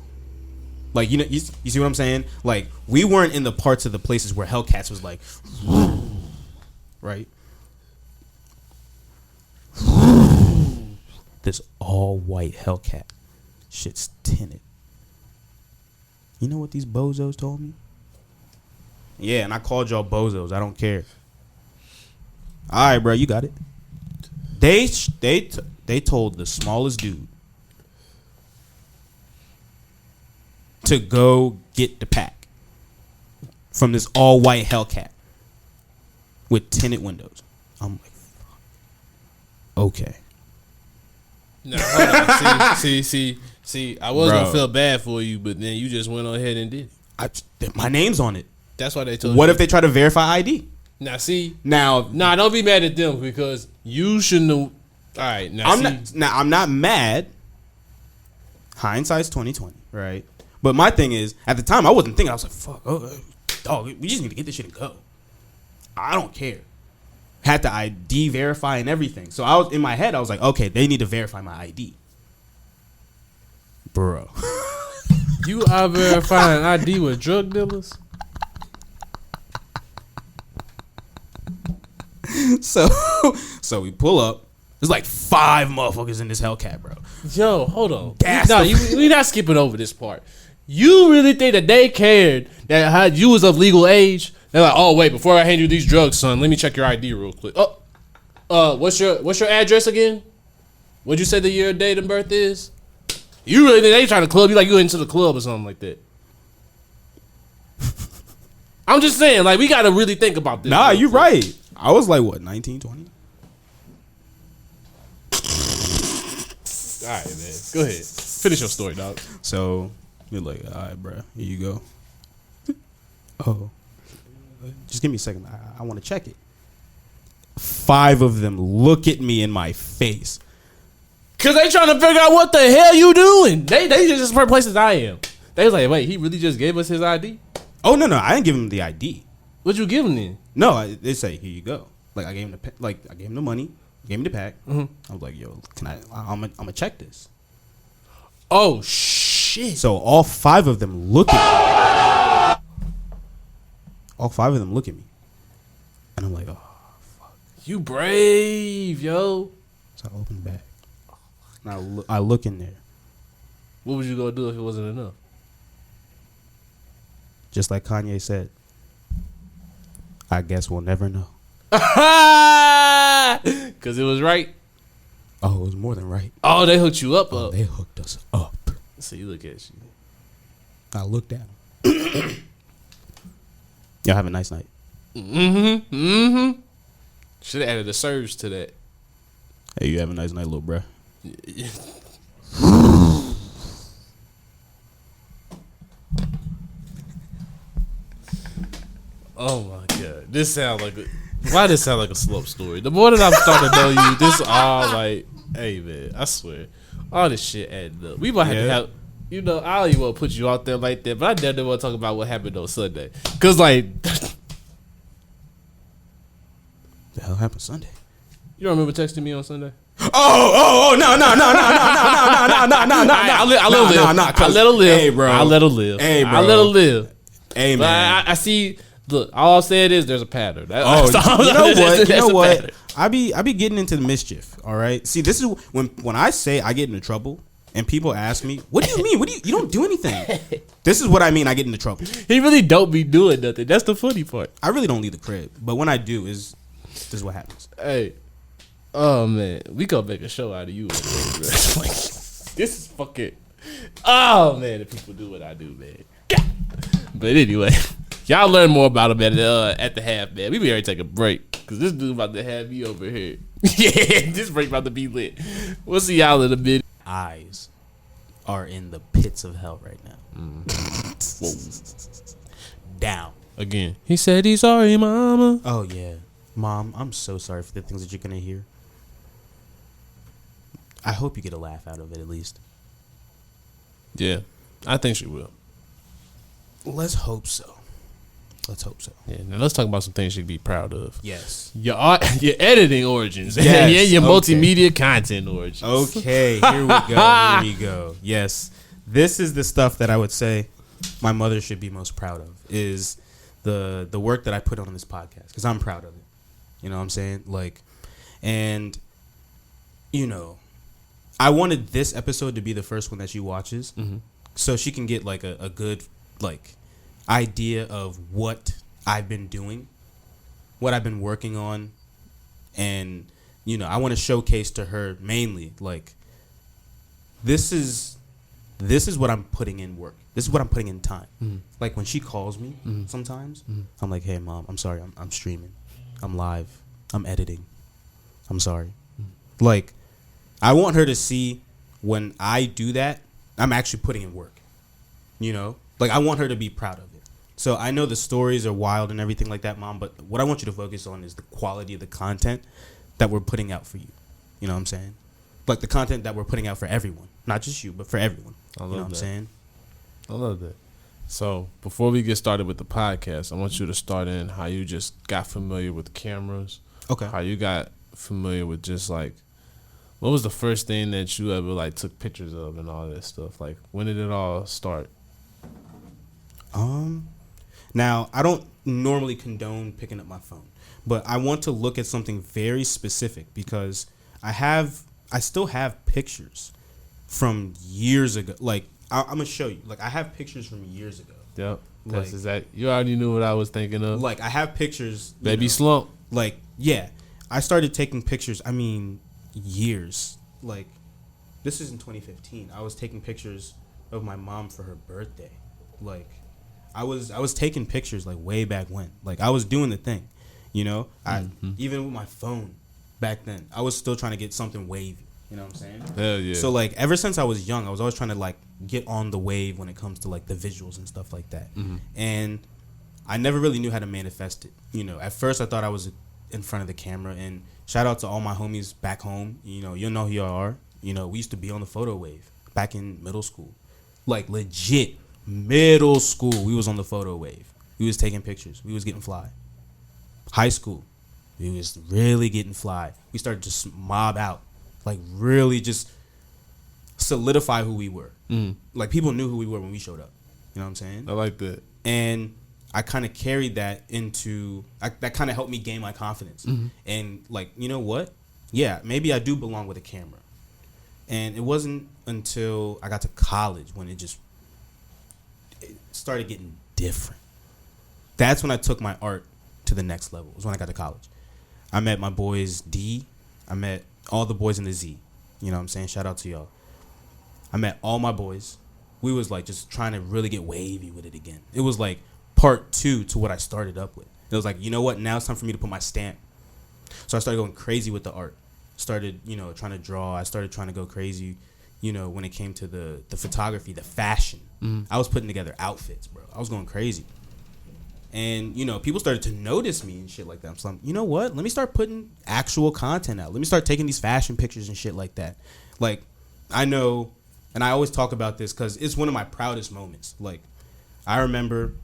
Like, you know, you see what I'm saying? Like, we weren't in the parts of the places where Hellcats was like, right? This all white Hellcat. Shit's tinted. You know what these bozos told me? Yeah, and I called y'all bozos. I don't care. All right, bro, you got it. They told the smallest dude to go get the pack from this all white Hellcat with tinted windows. I'm like, okay. No, hold on. See. I was gonna feel bad for you, but then you just went on ahead and did it. My name's on it. That's why they told you. What if they try to verify ID? Now, don't be mad at them because you shouldn't have. All right, I'm not mad. Hindsight's 2020, right? But my thing is, at the time, I wasn't thinking. I was like, "Fuck, dog, we just need to get this shit and go." I don't care. Had to ID verify and everything. So I was in my head. I was like, "Okay, they need to verify my ID." Bro, you are verifying ID with drug dealers. So we pull up. There's like 5 motherfuckers in this Hellcat, bro. Yo, hold on. We not skipping over this part. You really think that they cared that you was of legal age? They're like, oh wait, before I hand you these drugs, son, let me check your ID real quick. What's your address again? What'd you say the year, date, and birth is? You really think they trying to club you like you into the club or something like that? I'm just saying, like, we got to really think about this. Nah, you're right. I was like, what, 19, 20? All right, man. Go ahead. Finish your story, dog. So, we're like, all right, bro. Here you go. Oh. Just give me a second. I want to check it. 5 of them look at me in my face. Because they trying to figure out what the hell you doing. They just as first places I am. They was like, wait, he really just gave us his ID? Oh, no. I didn't give him the ID. What'd you give him then? No, they say, here you go. Like, I gave him the money. Gave me the pack. Mm-hmm. I was like, yo, I'm gonna check this. Oh, shit. So all 5 of them look at me. All 5 of them look at me. And I'm like, oh, fuck. You brave, yo. So I open the bag. And I look in there. What was you going to do if it wasn't enough? Just like Kanye said, I guess we'll never know. Because it was right. Oh, it was more than right. Oh, they hooked you up. They hooked us up. So you look at you. I looked at him. Y'all have a nice night. Mm-hmm. Should have added a surge to that. Hey, you have a nice night, little bruh. Oh my god, this sound like why this sound like a slope story? The more that I'm starting to know you, this all like, hey man, I swear, all this shit adding up. We might have to have, you know, I don't even want to put you out there like that, but I definitely want to talk about what happened on Sunday, cause like, the hell happened Sunday? You don't remember texting me on Sunday? Oh, no. I let her live. Hey, bro. I let her live. Hey, bro. I let her live. Hey, man. I see. Look, all I'm saying is there's a pattern. You know what? I be getting into the mischief. All right. See, this is when I say I get into trouble, and people ask me, "What do you mean? You don't do anything?" This is what I mean. I get into trouble. He really don't be doing nothing. That's the funny part. I really don't leave the crib, but when I do, this is what happens. Hey. Oh man, we gonna make a show out of you. Like, this is fucking. Oh man, if people do what I do, man. But anyway, y'all learn more about him at the half, man. We be ready to take a break because this dude about to have me over here. Yeah, this break about to be lit. We'll see y'all in a bit. Eyes are in the pits of hell right now. Whoa. Down again. He said he's sorry, mama. Oh yeah, Mom, I'm so sorry for the things that you're gonna hear. I hope you get a laugh out of it at least. Yeah, I think she will. Let's hope so. Yeah, now let's talk about some things you can be proud of. Yes. Your editing origins. Yes. Yeah, your multimedia content origins. Okay, here we go. Yes. This is the stuff that I would say my mother should be most proud of is the work that I put on this podcast because I'm proud of it. You know what I'm saying? Like, and, you know, I wanted this episode to be the first one that she watches so she can get, like, a good, like, idea of what I've been doing, what I've been working on, and, you know, I want to showcase to her mainly, like, this is what I'm putting in work. This is what I'm putting in time. Like, when she calls me sometimes, I'm like, hey, Mom, I'm sorry, I'm streaming. I'm live. I'm editing. I'm sorry. Like, I want her to see when I do that, I'm actually putting in work. You know? Like, I want her to be proud of it. So I know the stories are wild and everything like that, Mom, but what I want you to focus on is the quality of the content that we're putting out for you. You know what I'm saying? Like, the content that we're putting out for everyone. Not just you, but for everyone. I love you know what that. I'm saying? I love that. So, before we get started with the podcast, I want you to start in how you just got familiar with cameras. Okay. How you got familiar with just, like, what was the first thing that you ever, like, took pictures of and all that stuff? Like, when did it all start? Now, I don't normally condone picking up my phone, but I want to look at something very specific because I still have pictures from years ago. Like, I'm going to show you. Like, I have pictures from years ago. Yep. Like, Is that you already knew what I was thinking of? Like, I have pictures. Baby Slump. Like, yeah. I started taking pictures, years. Like, this is in 2015. I was taking pictures of my mom for her birthday. Like, I was taking pictures, like, way back when. Like, I was doing the thing, you know? Even with my phone back then, I was still trying to get something wavy. You know what I'm saying? Hell yeah. So, like, ever since I was young, I was always trying to, like, get on the wave when it comes to, like, the visuals and stuff like that. And I never really knew how to manifest it. You know, at first I thought I was in front of the camera. And shout out to all my homies back home. You know, you'll know who you are. You know, we used to be on the photo wave back in middle school. Like, legit middle school, we was on the photo wave. We was taking pictures. We was getting fly. High school, we was really getting fly. We started to mob out. Like, really just solidify who we were. Like, people knew who we were when we showed up. You know what I'm saying? I like that. And I kind of carried that into that kind of helped me gain my confidence. And, like, you know what? Yeah, maybe I do belong with a camera. And it wasn't until I got to college when it started getting different. That's when I took my art to the next level. It was when I got to college. I met my boys D. I met all the boys in the Z. You know what I'm saying? Shout out to y'all. I met all my boys. We was, like, just trying to really get wavy with it again. It was, like, part 2 to what I started up with. It was like, you know what? Now it's time for me to put my stamp. So I started going crazy with the art. started, trying to draw. I started trying to go crazy, when it came to the photography, the fashion. I was putting together outfits, bro. I was going crazy. And, people started to notice me and shit like that. So I'm, you know what? Let me start putting actual content out. Let me start taking these fashion pictures and shit like that. Like, I know, and I always talk about this because it's one of my proudest moments. Like, I remember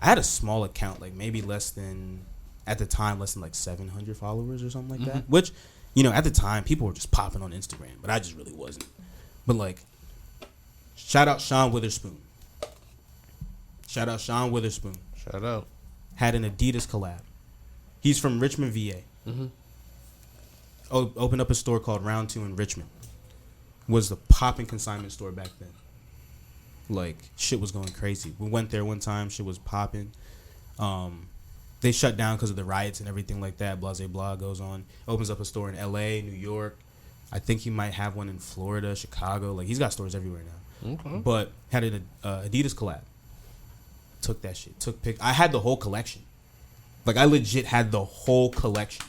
I had a small account, like maybe less than like 700 followers or something like that. Which, at the time, people were just popping on Instagram, but I just really wasn't. But, like, shout out Sean Witherspoon. Shout out. Had an Adidas collab. He's from Richmond, VA. Opened up a store called Round 2 in Richmond. Was the popping consignment store back then. Like, shit was going crazy. We went there one time. Shit was popping. They shut down because of the riots and everything like that. Blase blah goes on. Opens up a store in L.A., New York. I think he might have one in Florida, Chicago. Like, he's got stores everywhere now. Okay. But had an Adidas collab. Took that shit. Took pic. I had the whole collection. Like, I legit had the whole collection.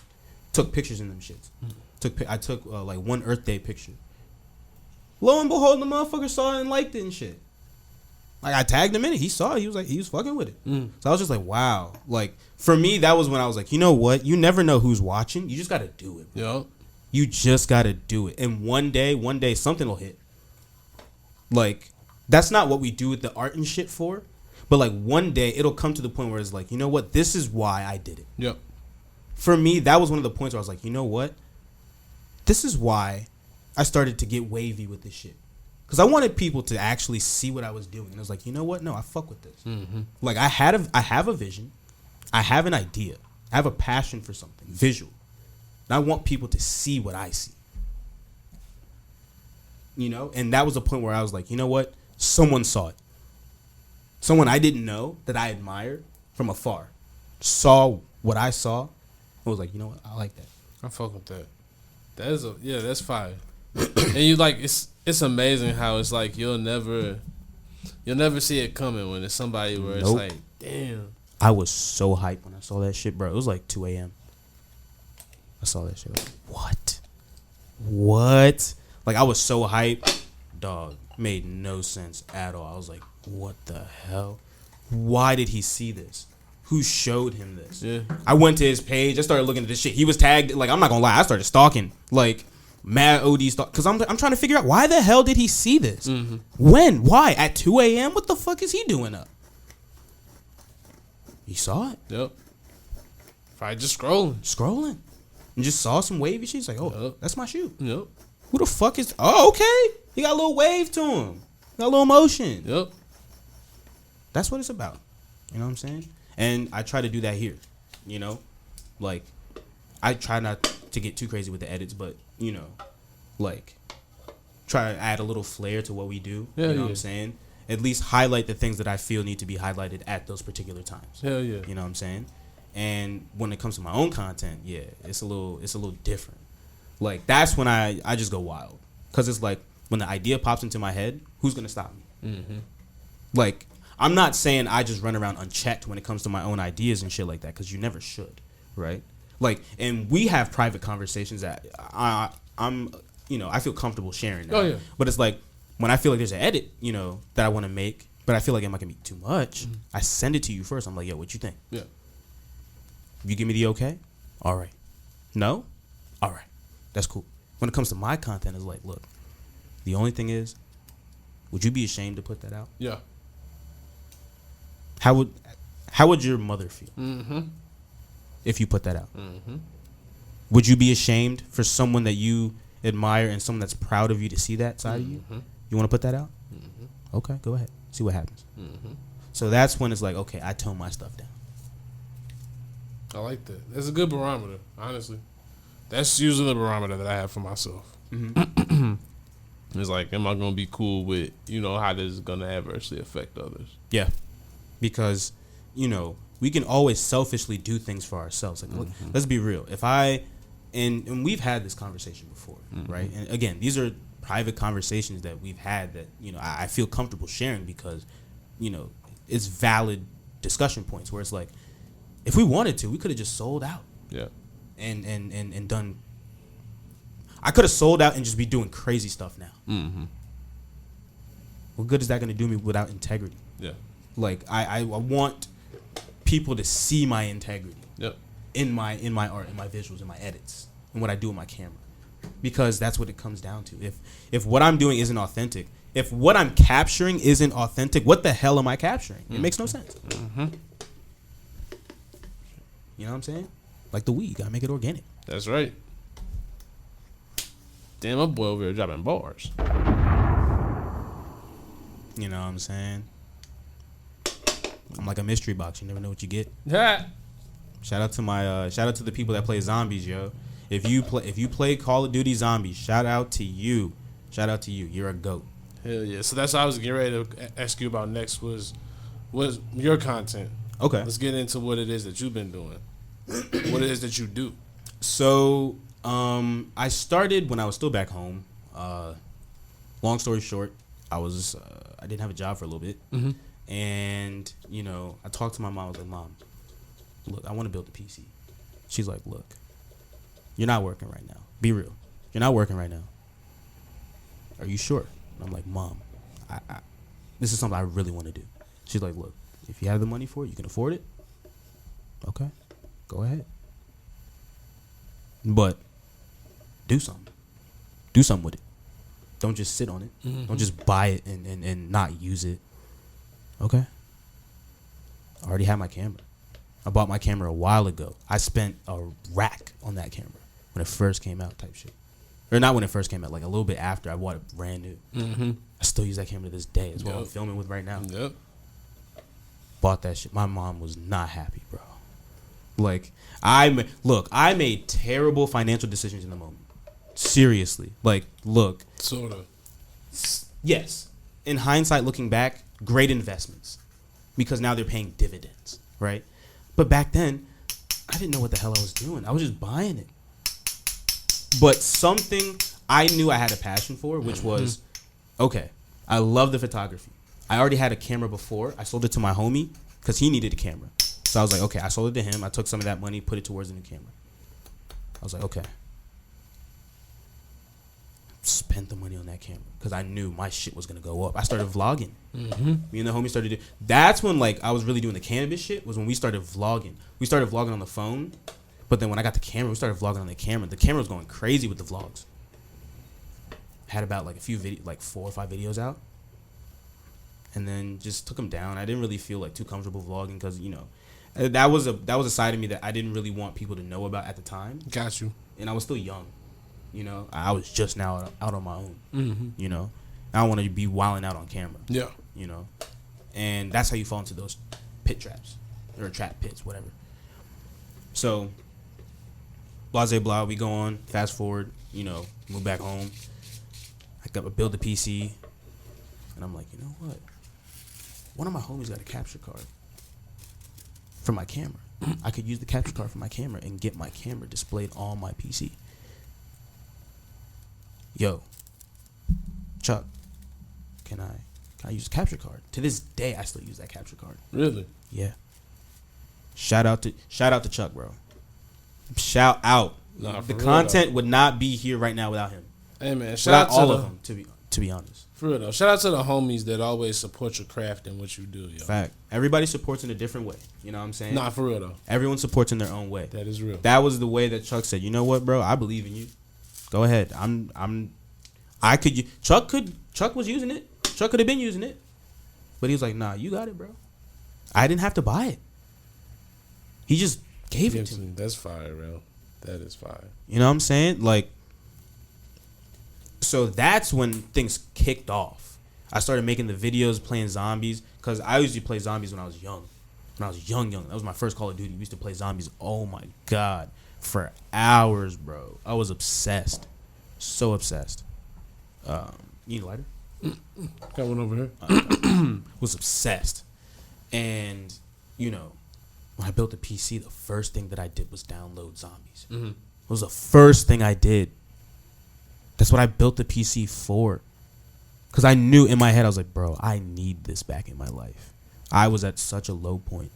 Took pictures in them shits. I took like one Earth Day picture. Lo and behold, the motherfucker saw it and liked it and shit. Like, I tagged him in it. He saw it. He was fucking with it. So I was just like, wow. Like, for me, that was when I was like, you know what? You never know who's watching. You just got to do it. Bro. You just got to do it. And one day, something will hit. Like, that's not what we do with the art and shit for. But, like, one day, it'll come to the point where it's like, you know what? This is why I did it. Yep. For me, that was one of the points where I was like, you know what? This is why I started to get wavy with this shit. Because I wanted people to actually see what I was doing. And I was like, you know what? No, I fuck with this. Like, I have a vision. I have an idea. I have a passion for something, visual. And I want people to see what I see. And that was a point where I was like, you know what? Someone saw it. Someone I didn't know that I admired from afar saw what I saw. I was like, you know what? I like that. I fuck with that. That's fire. And you like, it's amazing how it's like you'll never see it coming when it's somebody where it's like, damn. I was so hyped when I saw that shit, bro. It was like 2 a.m. I saw that shit. Like, what? Like, I was so hyped. Dog, made no sense at all. I was like, what the hell? Why did he see this? Who showed him this? Yeah. I went to his page. I started looking at this shit. He was tagged. Like, I'm not gonna lie. I started stalking. Like, mad OD stalk. Because I'm trying to figure out, why the hell did he see this? When? Why? At 2 a.m.? What the fuck is he doing up? He saw it. Yep. Probably just scrolling. And just saw some wavy shit. He's like, oh, that's my shoe. Yep. Who the fuck is... Oh, okay. He got a little wave to him. Got a little motion. Yep. That's what it's about. You know what I'm saying? And I try to do that here. Like, I try not to get too crazy with the edits, but, like, try to add a little flair to what we do. You know what I'm saying? At least highlight the things that I feel need to be highlighted at those particular times. Hell yeah. You know what I'm saying? And when it comes to my own content, it's a little different. Like, that's when I just go wild. Because it's like, when the idea pops into my head, who's going to stop me? Like, I'm not saying I just run around unchecked when it comes to my own ideas and shit like that, because you never should, right? Like, and we have private conversations that I'm I feel comfortable sharing now. Oh, yeah. But it's like, when I feel like there's an edit, that I want to make, but I feel like it might be too much, I send it to you first. I'm like, yo, what you think? Yeah. You give me the okay? All right. No? All right. That's cool. When it comes to my content, it's like, look, the only thing is, would you be ashamed to put that out? Yeah. How would your mother feel if you put that out? Would you be ashamed for someone that you admire and someone that's proud of you to see that side of you? You want to put that out? Okay, go ahead. See what happens. So that's when it's like, okay, I tone my stuff down. I like that. That's a good barometer, honestly. That's usually the barometer that I have for myself. It's like, am I going to be cool with, how this is going to adversely affect others? Yeah. Because, we can always selfishly do things for ourselves. Like, look, let's be real. If and we've had this conversation before, right? And again, these are private conversations that we've had that, I feel comfortable sharing because, it's valid discussion points where it's like, if we wanted to, we could have just sold out. Yeah. And done. I could have sold out and just be doing crazy stuff now. Mm-hmm. What good is that going to do me without integrity? Yeah. Like I want people to see my integrity. Yep. In my art, in my visuals, in my edits, and what I do with my camera, because that's what it comes down to. If what I'm doing isn't authentic, if what I'm capturing isn't authentic, what the hell am I capturing? It makes no sense. Mm-hmm. You know what I'm saying? Like the weed, you gotta make it organic. That's right. Damn, my boy over here dropping bars. You know what I'm saying? I'm like a mystery box. You never know what you get. Yeah. Shout out to the people that play zombies, yo. If you play Call of Duty Zombies, shout out to you. Shout out to you. You're a GOAT. Hell yeah. So that's what I was getting ready to ask you about next was your content. Okay. Let's get into what it is that you've been doing. What it is that you do. So, I started when I was still back home. Long story short, I didn't have a job for a little bit. Mm-hmm. And, you know, I talked to my mom. I was like, Mom, look, I want to build a PC. She's like, look, you're not working right now. Be real. You're not working right now. Are you sure? And I'm like, Mom, I this is something I really want to do. She's like, look, if you have the money for it, you can afford it. Okay, go ahead. But do something. Do something with it. Don't just sit on it. Mm-hmm. Don't just buy it and not use it. Okay. I already have my camera. I bought my camera a while ago. I spent a rack on that camera when it first came out type shit. Or not when it first came out, like a little bit after. I bought it brand new. Mm-hmm. I still use that camera to this day. It's what I'm filming with right now. Yep. Bought that shit. My mom was not happy, bro. Like, I made terrible financial decisions in the moment. Seriously. Like, look. Sort of. Yes. In hindsight, looking back, great investments. Because now they're paying dividends, right? But back then, I didn't know what the hell I was doing. I was just buying it. But something I knew I had a passion for, which was, okay, I love the photography. I already had a camera before. I sold it to my homie because he needed a camera. So I was like, okay, I sold it to him. I took some of that money, put it towards the new camera. I was like, okay. Spent the money on that camera because I knew my shit was going to go up. I started vlogging. Mm-hmm. Me and the homie started doing. That's when like I was really doing the cannabis shit. Was when we started vlogging. We started vlogging on the phone, but then when I got the camera, we started vlogging on the camera. The camera was going crazy with the vlogs. Had about like a few like 4 or 5 videos out, and then just took them down. I didn't really feel like too comfortable vlogging because you know that was a side of me that I didn't really want people to know about at the time. Got you. And I was still young. You know, I was just now out on my own. Mm-hmm. You know, I don't want to be wilding out on camera. Yeah. You know, and that's how you fall into those pit traps or trap pits, whatever. So, blase blah, we go on. Fast forward, you know, move back home. I got to build the PC, and I'm like, you know what? One of my homies got a capture card for my camera. I could use the capture card for my camera and get my camera displayed on my PC. Yo, Chuck, can I use a capture card? To this day, I still use that capture card. Really? Yeah. Shout out to Chuck, bro. Shout out. Nah, the real, content though. would not be here right now without him. Hey man, shout out to all of them. To be honest. For real though, shout out to the homies that always support your craft and what you do, yo. Fact. Everybody supports in a different way. You know what I'm saying? Nah, for real though. Everyone supports in their own way. That is real. That was the way that Chuck said, you know what, bro? I believe in you. Go ahead. Chuck was using it. Chuck could have been using it. But he was like, nah, you got it, bro. I didn't have to buy it. He just gave it to me. That's fire, bro. That is fire. You know what I'm saying? Like, so that's when things kicked off. I started making the videos playing zombies because I used to play zombies when I was young. When I was young. That was my first Call of Duty. We used to play zombies. Oh my God. For hours, bro. I was obsessed. So obsessed. You need a lighter? Got one over here. Was obsessed. And, you know, when I built the PC, the first thing that I did was download zombies. Mm-hmm. It was the first thing I did. That's what I built the PC for. Because I knew in my head, I was like, bro, I need this back in my life. I was at such a low point.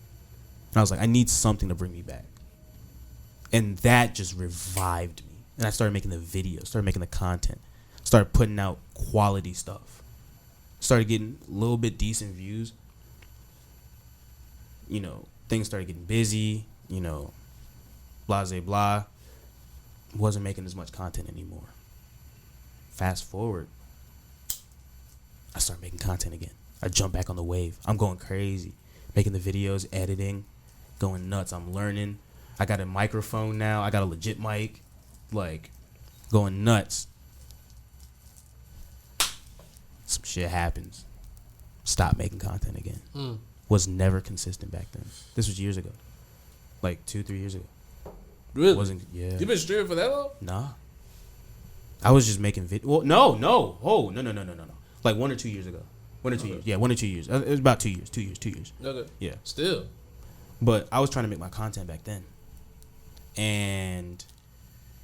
And I was like, I need something to bring me back. And that just revived me. And I started making the videos, started making the content, started putting out quality stuff, started getting a little bit decent views. You know, things started getting busy, you know, blah, blah, blah. Wasn't making as much content anymore. Fast forward, I started making content again. I jumped back on the wave. I'm going crazy, making the videos, editing, going nuts. I'm learning. I got a microphone now. I got a legit mic, like going nuts. Some shit happens. Stop making content again. Was never consistent back then. This was years ago, like 2-3 years ago. Really? Wasn't. Yeah. You been streaming for that long? Nah. I was just making video. Well, no. Oh, no. Like 1 or 2 years ago. 1 or 2 years. Yeah, 1 or 2 years. It was about 2 years. 2 years. Okay. Yeah. Still. But I was trying to make my content back then. And,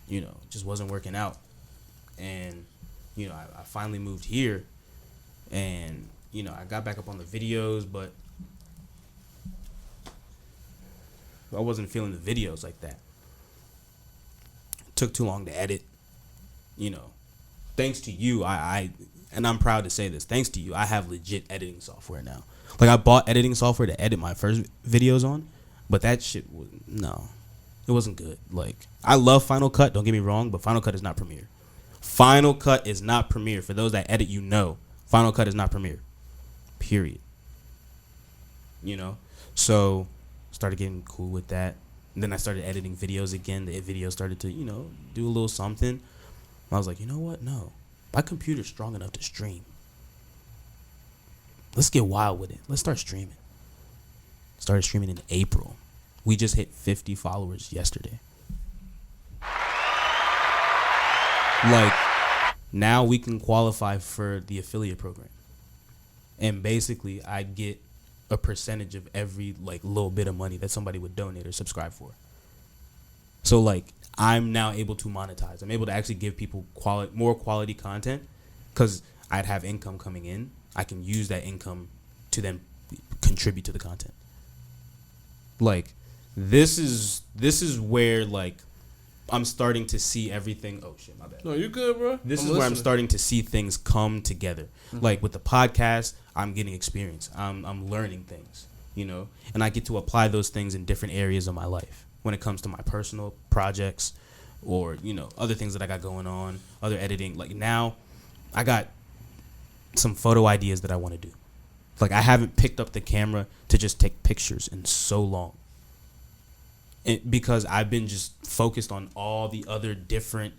you know, it just wasn't working out. And, you know, I finally moved here. And, you know, I got back up on the videos, but I wasn't feeling the videos like that. It took too long to edit. You know, thanks to you, and I'm proud to say this, thanks to you, I have legit editing software now. Like, I bought editing software to edit my first videos on, but that shit was, no, it wasn't good. Like, I love Final Cut, don't get me wrong, but Final Cut is not Premiere. Final Cut is not Premiere. For those that edit, you know, Final Cut is not Premiere. Period. You know? So, started getting cool with that. And then I started editing videos again. The videos started to, you know, do a little something. I was like, you know what? No. My computer's strong enough to stream. Let's get wild with it. Let's start streaming. Started streaming in April. We just hit 50 followers yesterday. Like, now we can qualify for the affiliate program. And basically, I get a percentage of every, like, little bit of money that somebody would donate or subscribe for. So, like, I'm now able to monetize. I'm able to actually give people more quality content because I'd have income coming in. I can use that income to then contribute to the content. Like, this is where, like, I'm starting to see everything. Oh shit, my bad. No, you good, bro. This is where I'm starting to see things come together. Mm-hmm. Like with the podcast, I'm getting experience. I'm learning things, you know, and I get to apply those things in different areas of my life when it comes to my personal projects or, you know, other things that I got going on, other editing. Like now, I got some photo ideas that I want to do. Like I haven't picked up the camera to just take pictures in so long. Because I've been just focused on all the other different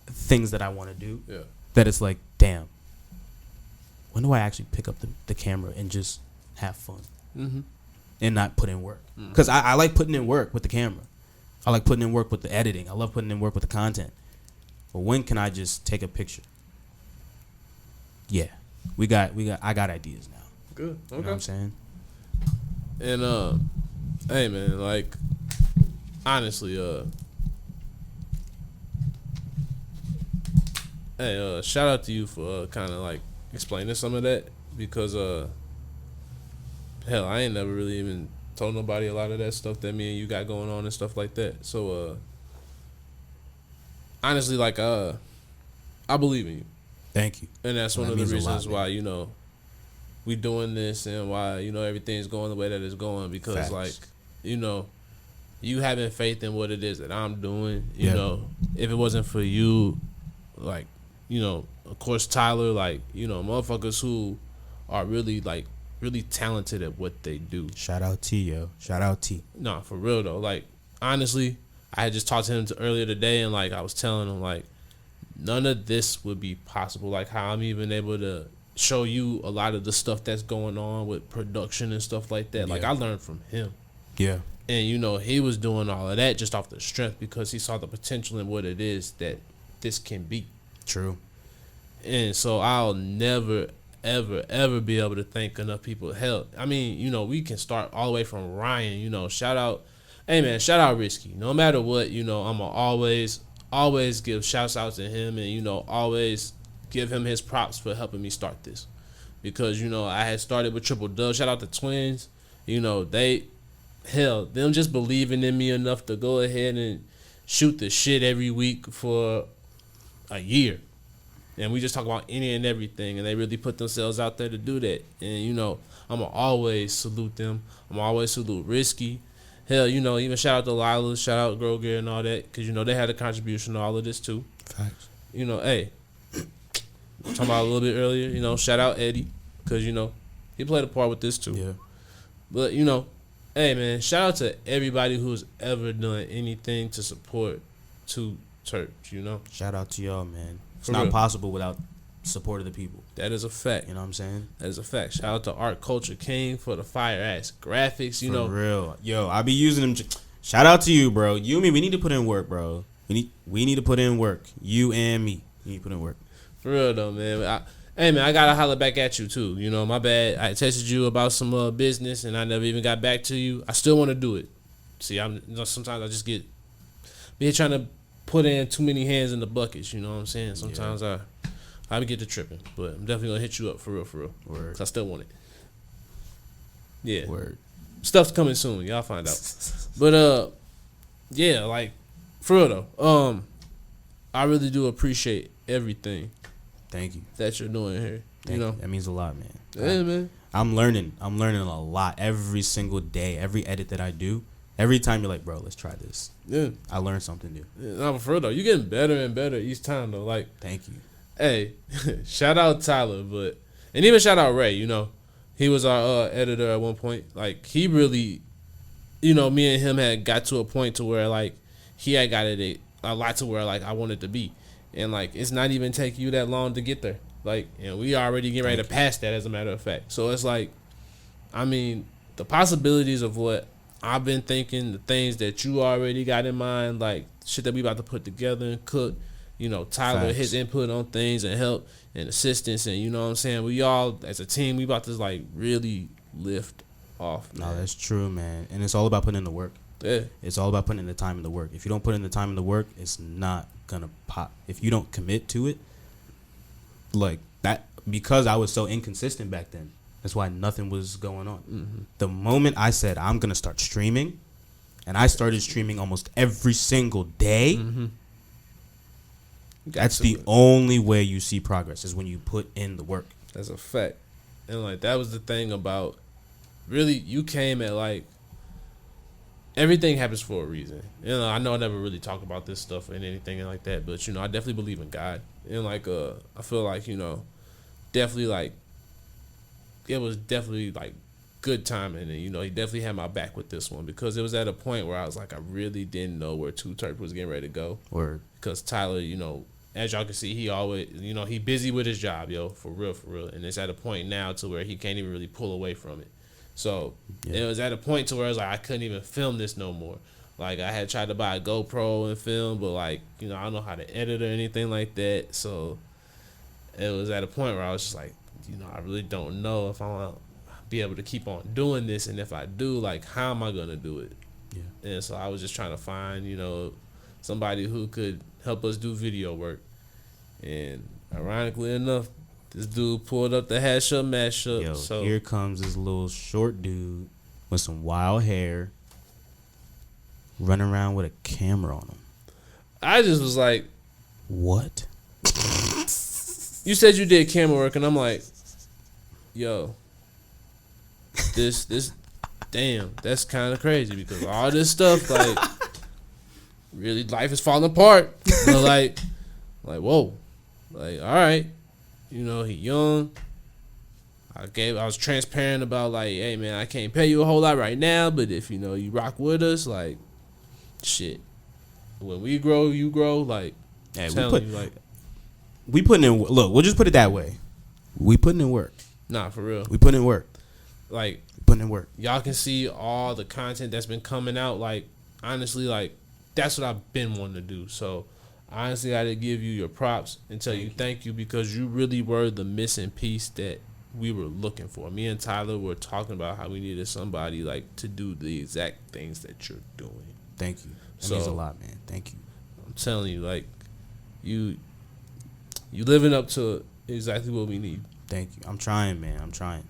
things that I want to do. Yeah. That it's like, damn, when do I actually pick up the camera and just have fun? Mm-hmm. And not put in work? Because I like putting in work with the camera. I like putting in work with the editing. I love putting in work with the content. But when can I just take a picture? Yeah. I got ideas now. Good. Okay. You know what I'm saying? And hey man, like honestly, hey, shout out to you for kind of like explaining some of that because hell, I ain't never really even told nobody a lot of that stuff that me and you got going on and stuff like that. So honestly, like I believe in you. Thank you. And that's one of the reasons why, you know, we doing this and why, you know, everything's going the way that it's going because Facts. Like, you know, you having faith in what it is that I'm doing, you know, if it wasn't for you, like, you know, of course, Tyler, like, you know, motherfuckers who are really, like, really talented at what they do. Shout out T, yo. Shout out T. No, for real, though. Like, honestly, I had just talked to him earlier today, and, like, I was telling him, like, none of this would be possible. Like, how I'm even able to show you a lot of the stuff that's going on with production and stuff like that. Like, I learned from him. Yeah. And, you know, he was doing all of that just off the strength because he saw the potential in what it is that this can be. True. And so I'll never, ever be able to thank enough people. Hell, I mean, you know, we can start all the way from Ryan, you know, shout out. Hey, man, shout out Risky. No matter what, you know, I'm going to always give shouts out to him and, you know, always give him his props for helping me start this. Because, you know, I had started with Triple Dub. Shout out to Twins. You know, them just believing in me enough to go ahead and shoot the shit every week for a year. And we just talk about any and everything, and they really put themselves out there to do that. And, you know, I'm going to always salute them. I'm going to always salute Risky. Hell, you know, even shout out to Lila, shout out Grow Gear and all that, because, you know, they had a contribution to all of this, too. Facts. You know, hey, talking about a little bit earlier, you know, shout out Eddie, because, you know, he played a part with this, too. Yeah. But, you know, hey, man, shout out to everybody who's ever done anything to support Too T3rpd, you know? Shout out to y'all, man. It's For not real. possible without support of the people. That is a fact. You know what I'm saying? That is a fact. Shout out to Art Culture King for the fire-ass graphics, you know. For real. Yo, I be using them. Shout out to you, bro. You and me, we need to put in work, bro. We need to put in work. You and me. We need to put in work. For real, though, man. Hey, man, I got to holler back at you, too. You know, my bad. I texted you about some business, and I never even got back to you. I still want to do it. See, sometimes I just get trying to put in too many hands in the buckets, you know what I'm saying? Sometimes I get to tripping, but I'm definitely going to hit you up for real. Word. 'Cause I still want it. Yeah. Word. Stuff's coming soon. Y'all find out. But, yeah, like, for real, though. I really do appreciate everything Thank you. that you're doing here. Thank you know? That means a lot, man. Yeah, man. I'm learning a lot every single day. Every edit that I do, every time you're like, bro, let's try this. Yeah. I learned something new. Yeah, no, but for real, though, you're getting better and better each time, though. Like, Thank you. hey, shout out Tyler, and even shout out Ray, you know. He was our editor at one point. Like, he really, you know, me and him had got to a point to where, like, he had got it a lot to where, like, I wanted to be. And, like, it's not even taking you that long to get there. Like, and we already getting ready to pass that, as a matter of fact. So it's like, I mean, the possibilities of what I've been thinking, the things that you already got in mind, like, shit that we about to put together and cook. You know, Tyler, Facts. his input on things and help and assistance, and you know what I'm saying? We all, as a team, we about to, like, really lift off. No, man. that's true, man. And it's all about putting in the work. Yeah. It's all about putting in the time and the work. If you don't put in the time and the work, it's not gonna pop. If you don't commit to it, like that, because I was so inconsistent back then, that's why nothing was going on. Mm-hmm. The moment I said I'm gonna start streaming, and I started streaming almost every single day, Mm-hmm. that's the only way you see progress, is when you put in the work. That's a fact. And, like, that was the thing about, really, you came at, like, everything happens for a reason. You know, I know I never really talk about this stuff and anything like that, but, you know, I definitely believe in God. And, like, I feel like, you know, definitely, like, it was definitely, like, good timing. And, you know, he definitely had my back with this one, because it was at a point where I was like, I really didn't know where Too T3rpd was getting ready to go. Word. Because Tyler, you know, as y'all can see, he always, you know, he busy with his job, yo, for real. And it's at a point now to where he can't even really pull away from it. So Yeah. it was at a point to where it was like, I couldn't even film this no more. Like, I had tried to buy a GoPro and film, but, like, you know, I don't know how to edit or anything like that. So it was at a point where I was just like, you know, I really don't know if I want to be able to keep on doing this. And if I do, like, how am I going to do it? Yeah. And so I was just trying to find, you know, somebody who could help us do video work. And ironically enough, this dude pulled up the hash up mashup. Yo, So here comes this little short dude with some wild hair, running around with a camera on him. I just was like, What? you said you did camera work, and I'm like, yo, this damn, that's kind of crazy, because all this stuff, like, really, life is falling apart. But like, whoa, like, all right, you know, he young. I was transparent about, like, hey man, I can't pay you a whole lot right now, but if, you know, you rock with us, like, shit, when we grow, you grow. Like, Hey, we putting in. Look, we'll just put it that way. We putting in work. nah, for real. We putting in work. Like, Putting in work. y'all can see all the content that's been coming out. Like, honestly, like, that's what I've been wanting to do. So, honestly, I had to give you your props and tell you thank you, because you really were the missing piece that we were looking for. Me and Tyler were talking about how we needed somebody, like, to do the exact things that you're doing. Thank you. That So- means a lot, man. Thank you. I'm telling you, like, you living up to exactly what we need. Thank you. I'm trying, man. I'm trying.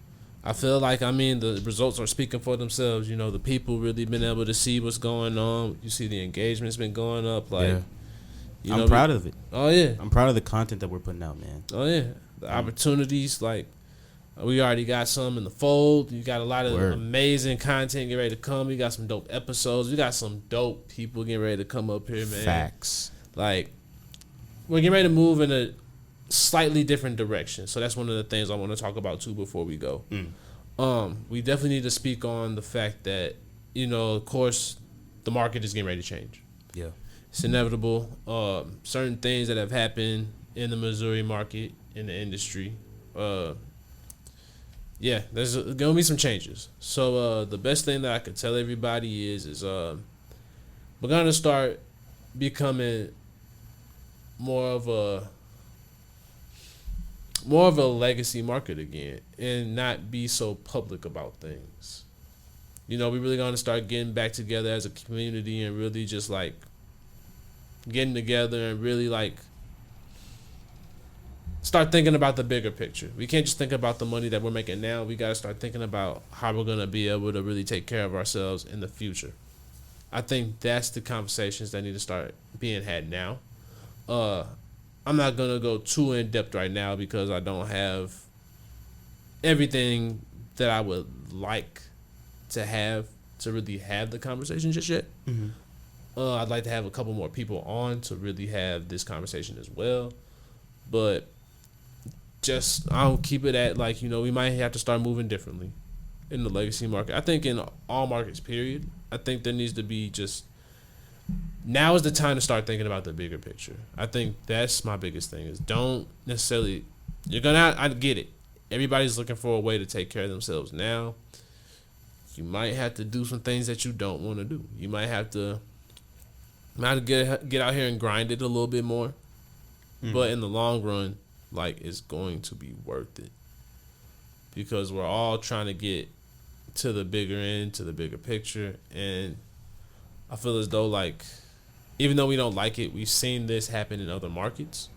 I feel like, I mean, the results are speaking for themselves. You know, the people really been able to see what's going on. You see the engagement's been going up. Like, you know, I'm proud of it. Oh, yeah. I'm proud of the content that we're putting out, man. Oh, yeah. The opportunities, like, we already got some in the fold. You got a lot of amazing content getting ready to come. We got some dope episodes. We got some dope people getting ready to come up here, man. Facts. Like, we're getting ready to move in a slightly different direction. So that's one of the things I want to talk about too before we go. We definitely need to speak on the fact that, you know, of course, the market is getting ready to change. Yeah. It's inevitable. Certain things that have happened in the Missouri market, in the industry. Yeah, there's going to be some changes. So the best thing that I could tell everybody is we're going to start becoming more of a legacy market again and not be so public about things. You know, we really going to start getting back together as a community and really just like getting together and really like start thinking about the bigger picture. We can't just think about the money that we're making now. We got to start thinking about how we're going to be able to really take care of ourselves in the future. I think that's the conversations that need to start being had now. I'm not going to go too in depth right now because I don't have everything that I would like to have to really have the conversation just yet. I'd like to have a couple more people on to really have this conversation as well. But just, I'll keep it at like, you know, we might have to start moving differently in the legacy market. I think in all markets, period. I think there needs to be just, now is the time to start thinking about the bigger picture. I think that's my biggest thing is don't necessarily, I get it. Everybody's looking for a way to take care of themselves now. You might have to do some things that you don't want to do. You might have to get out here and grind it a little bit more. But in the long run, like, it's going to be worth it. Because we're all trying to get to the bigger end, to the bigger picture. And I feel as though, like, even though we don't like it, we've seen this happen in other markets.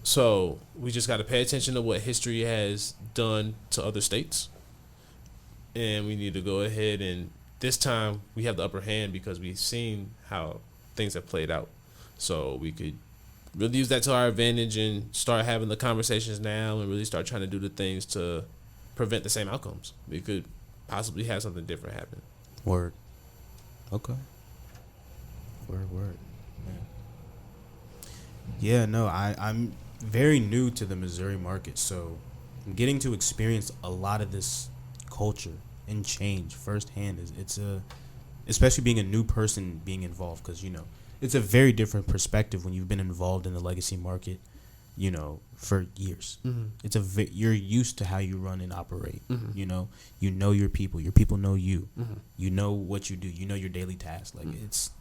So we just got to pay attention to what history has done to other states. And we need to go ahead and this time we have the upper hand because we've seen how things have played out. So we could really use that to our advantage and start having the conversations now and really start trying to do the things to prevent the same outcomes. We could possibly have something different happen. Word. Okay. Word. Yeah, no, I'm very new to the Missouri market, so I'm getting to experience a lot of this culture and change firsthand. Especially being a new person being involved, because, you know, it's a very different perspective when you've been involved in the legacy market, you know, for years. You're used to how you run and operate. You know your people know you. You know what you do. You know your daily tasks. Like it's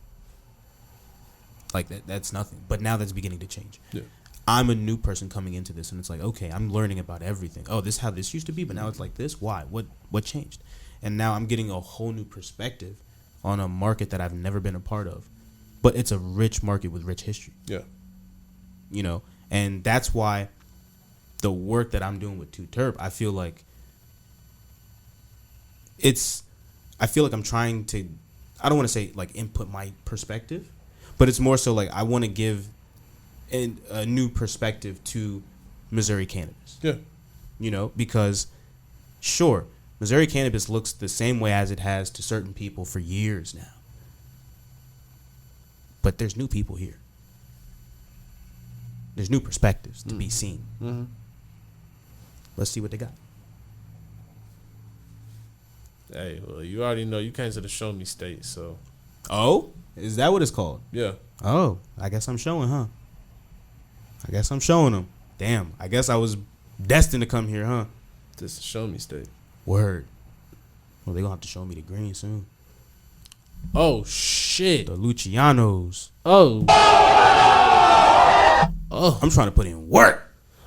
like that's nothing. But now that's beginning to change. Yeah. I'm a new person coming into this, and it's like, okay, I'm learning about everything. Oh, this is how this used to be, but now it's like this. Why? What changed? And now I'm getting a whole new perspective on a market that I've never been a part of. But it's a rich market with rich history. Yeah. You know, and that's why the work that I'm doing with Too T3rpd, I feel like I'm trying to, I don't want to say like input my perspective, but it's more so like I want to give a new perspective to Missouri cannabis. Yeah. You know, because sure, Missouri cannabis looks the same way as it has to certain people for years now. But there's new people here. There's new perspectives to be seen. Let's see what they got. Hey, well, you already know you came to the Show Me State, so. Oh? Is that what it's called? Yeah. Oh, I guess I'm showing, huh? I guess I'm showing them. Damn, I guess I was destined to come here, huh? This is Show Me State. Word. Well, they're going to have to show me the green soon. Oh, shit. The Lucianos. Oh. I'm trying to put in work.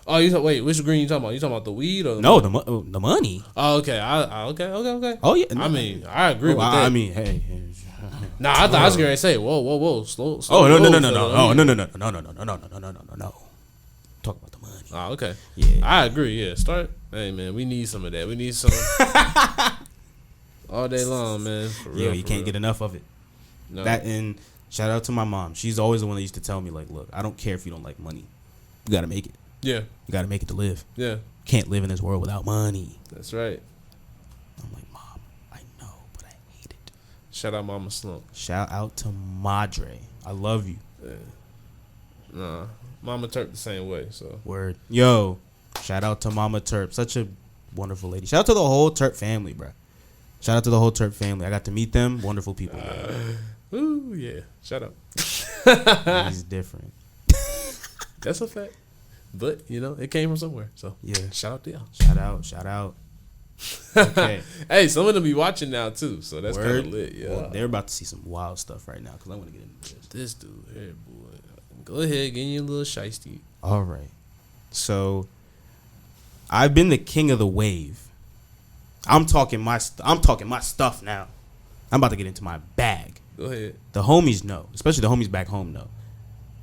Oh, wait, which green you talking about? You talking about the weed or the money? Oh, okay. Okay. Oh, yeah. I mean, I agree with that. I mean, hey. Nah, I thought I was going to say, whoa, slow. Oh, no. Talk about the money. Oh, okay. Yeah. I agree. Yeah. Start. Hey, man, we need some of that. We need some all day long, man. For real, You can't get enough of it. No. That, and shout out to my mom. She's always the one that used to tell me, like, look, I don't care if you don't like money. You got to make it. Yeah. You got to make it to live. Yeah. Can't live in this world without money. That's right. I'm like, Mom, I know, but I hate it. Shout out Mama Slump. Shout out to Madre. I love you. Yeah. Nah. Mama Turp the same way, so. Word. Yo, shout out to Mama Turp. Such a wonderful lady. Shout out to the whole Turp family, bro. Shout out to the whole Turp family. I got to meet them. Wonderful people. Ooh, yeah. Shout out. He's different. That's a fact. But, you know, it came from somewhere. So, Yeah. shout out to y'all. Shout out. Shout out. Okay. Hey, some of them be watching now, too. So, that's kind Word. of lit. Yeah. Well, they're about to see some wild stuff right now because I want to get into this. This dude here, boy. Go ahead, get you a little shiesty. All right. So, I've been the king of the wave. I'm talking my stuff now. I'm about to get into my bag. Go ahead. The homies know, especially the homies back home know.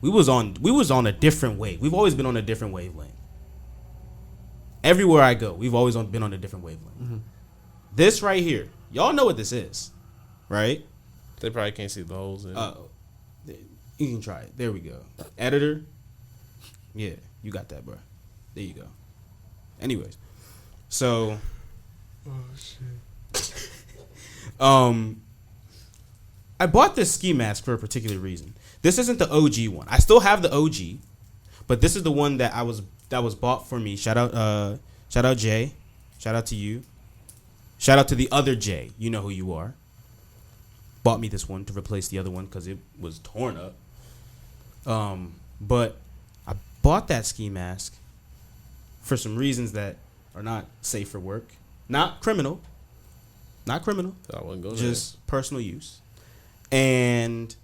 We was on a different wave. We've always been on a different wavelength. Everywhere I go, we've always been on a different wavelength. Mm-hmm. This right here, y'all know what this is, right? They probably can't see the holes in it. You can try it. There we go. Editor. Yeah, you got that, bro. There you go. Anyways, so. Oh shit. I bought this ski mask for a particular reason. This isn't the OG one. I still have the OG, but this is the one that was bought for me. Shout out Jay. Shout out to you. Shout out to the other Jay. You know who you are. Bought me this one to replace the other one because it was torn up. But I bought that ski mask for some reasons that are not safe for work. Not criminal. I wouldn't go just there. Personal use. And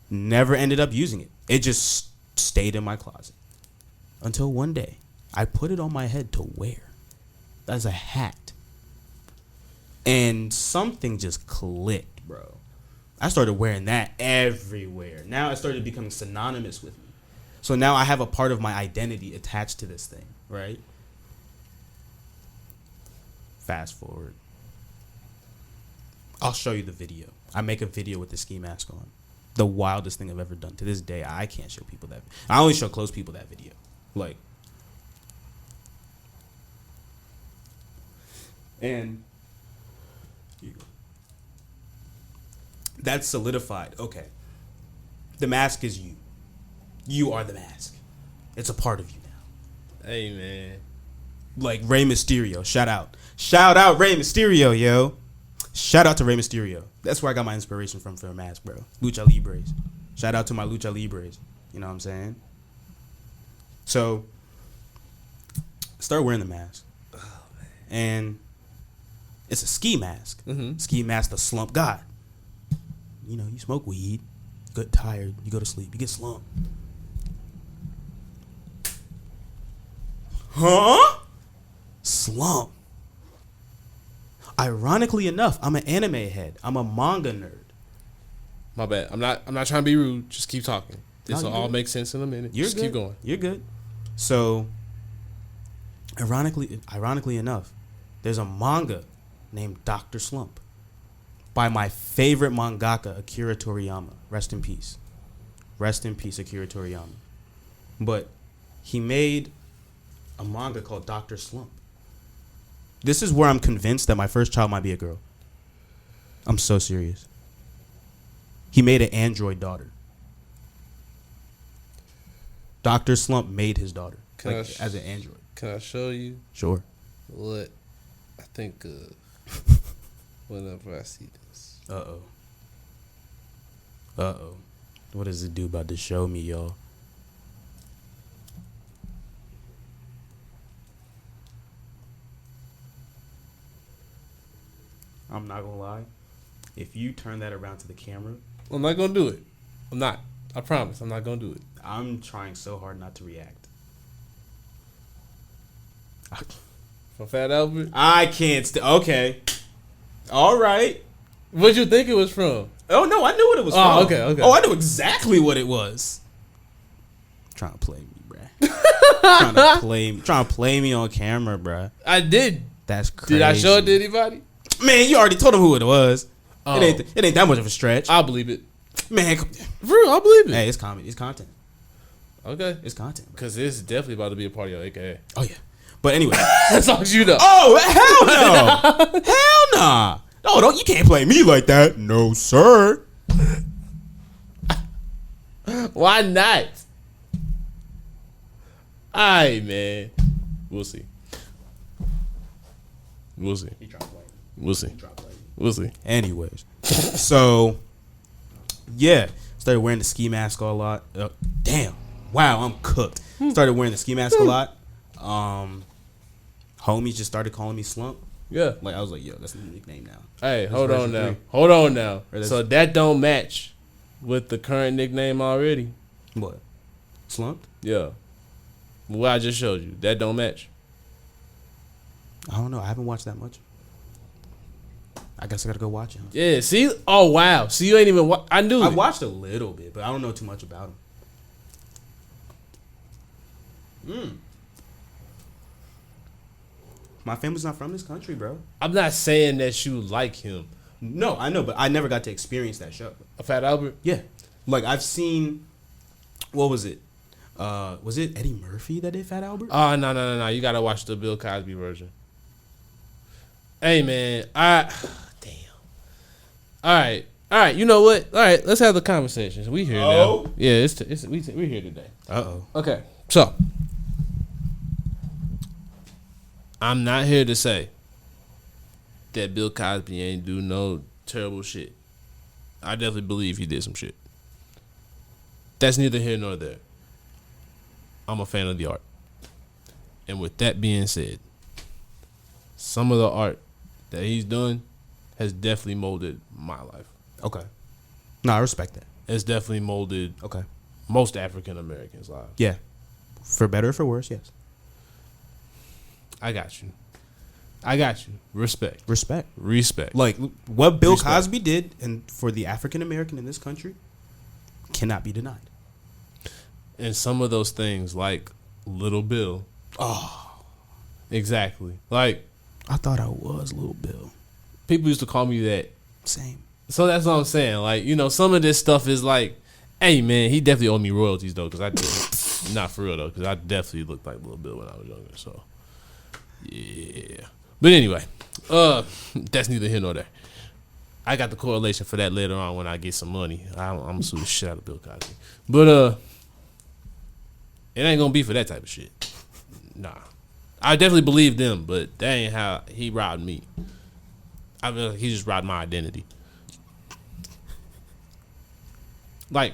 never ended up using it. It just stayed in my closet. Until one day, I put it on my head to wear as a hat. And something just clicked, bro. I started wearing that everywhere. Now it started becoming synonymous with me. So now I have a part of my identity attached to this thing, right? Fast forward. I'll show you the video. I make a video with the ski mask on. The wildest thing I've ever done. To this day, I can't show people that. I only show close people that video. Like. And. Here you go. That's solidified. Okay. The mask is you. You are the mask. It's a part of you now. Hey, man. Like Rey Mysterio. Shout out. Shout out Rey Mysterio, yo. Shout out to Rey Mysterio. That's where I got my inspiration from for a mask, bro. Lucha Libres. Shout out to my Lucha Libres. You know what I'm saying? So, start wearing the mask. Oh, man. And it's a ski mask. Mm-hmm. Ski mask, the slump god. You know, you smoke weed, you get tired, you go to sleep, you get slumped. Huh? Slump. Ironically enough, I'm an anime head. I'm a manga nerd. My bad. I'm not trying to be rude. Just keep talking. This will all make sense in a minute. Just keep going. You're good. So, ironically enough, there's a manga named Dr. Slump by my favorite mangaka, Akira Toriyama. Rest in peace. Rest in peace, Akira Toriyama. But he made a manga called Dr. Slump. This is where I'm convinced that my first child might be a girl. I'm so serious. He made an android daughter. Dr. Slump made his daughter as an android. Can I show you? Sure. What I think of whenever I see this. Uh-oh. What does it do about to show me, y'all? I'm not gonna lie. If you turn that around to the camera, I'm not gonna do it. I'm not. I promise. I'm not gonna do it. I'm trying so hard not to react. From Fat Albert? I can't. Okay. All right. What'd you think it was from? Oh no, I knew what it was from. Okay. Oh, I knew exactly what it was. Trying to play me, bruh. trying to play me on camera, bruh. I did. That's crazy. Did I show it to anybody? Man, you already told him who it was. Oh. It ain't that much of a stretch. I'll believe it. Man, For real, I'll believe it. hey, it's comedy. It's content. Okay. It's content. Because it's definitely about to be a part of your AKA. Oh yeah. But anyway, As long as you know. oh hell no, hell nah. No, don't you can't play me like that. No sir. Why not? Alright, man. We'll see. We'll see. We'll see. We'll see. Anyways, so yeah, started wearing the ski mask a lot. Damn, wow, I'm cooked. Started wearing the ski mask a lot. Homies just started calling me Slump. Yeah. Like I was like, yo, that's the new nickname now. Hey, That's hold on version now. 3. Hold on now. Or that's- So that don't match with the current nickname already. What? Slumped? Yeah. What I just showed you. That don't match. I don't know. I haven't watched that much. I guess I gotta go watch it. Yeah, see? Oh, wow. See, you ain't even I knew I it. watched a little bit, but I don't know too much about him. My family's not from this country, bro. I'm not saying that you like him. No, I know, but I never got to experience that show. A Fat Albert? Yeah. Like, I've seen... What was it? Was it Eddie Murphy that did Fat Albert? Oh, no. You got to watch the Bill Cosby version. Hey, man. Damn. All right. You know what? All right. Let's have the conversations. We here now. Yeah, we're here today. Uh-oh. Okay. So, I'm not here to say that Bill Cosby ain't do no terrible shit. I definitely believe he did some shit. That's neither here nor there. I'm a fan of the art. And with that being said, some of the art that he's doing has definitely molded my life. Okay. No, I respect that. It's definitely molded Okay. most African Americans' lives. Yeah. For better or for worse, yes. I got you. Respect. Respect. Like, what Bill Cosby did and for the African American in this country cannot be denied. And some of those things, like Little Bill. Oh. Exactly. Like, I thought I was Little Bill. people used to call me that. Same. So that's what I'm saying. Like, you know, some of this stuff is like, hey, man, he definitely owed me royalties, though, because I did. Not for real, though, because I definitely looked like Little Bill when I was younger, so. Yeah. But anyway, that's neither here nor there. I got the correlation for that later on when I get some money. I'm gonna sue the shit out of Bill Cosby. But it ain't gonna be for that type of shit. Nah. I definitely believe them, but that ain't how he robbed me. I feel like he just robbed my identity. Like,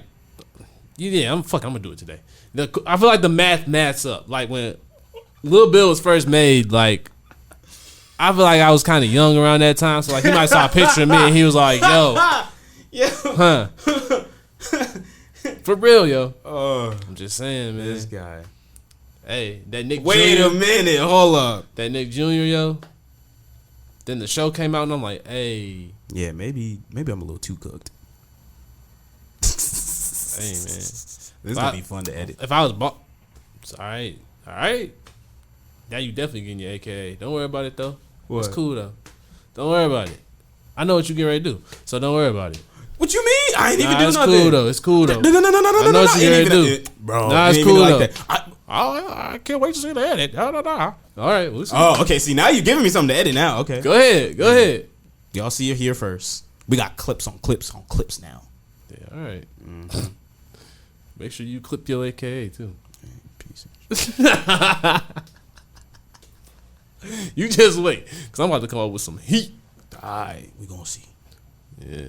yeah, I'm gonna do it today. I feel like the maths up. Like when Lil Bill was first made, like I feel like I was kind of young around that time, so like he might saw a picture of me and he was like, "Yo, Yeah. huh? For real, yo." Oh, I'm just saying, man. this guy. Hey, that Nick. Wait Jr., a minute. Hold up. that Nick Jr., yo. Then the show came out and I'm like, "Hey, Yeah, maybe I'm a little too cooked. hey, man. This is gonna be fun to edit. If I was it's all right. Now you definitely getting your AKA. Don't worry about it though. What? It's cool though. Don't worry about it. I know what you get ready to do, so don't worry about it. What you mean? I ain't even do It's nothing. cool though. It's cool though. No. I know what you Ain't gonna even do. bro. Nah, it's ain't even cool like though. that. I can't wait to see the edit. All right. We'll see. Oh, okay. See, now you're giving me something to edit now. Okay. Go ahead. Y'all see it here first. We got clips on clips on clips now. Yeah. All right. Make sure you clip your AKA too. Peace. You just wait, cause I'm about to come up with some heat. Alright, we gonna see. Yeah,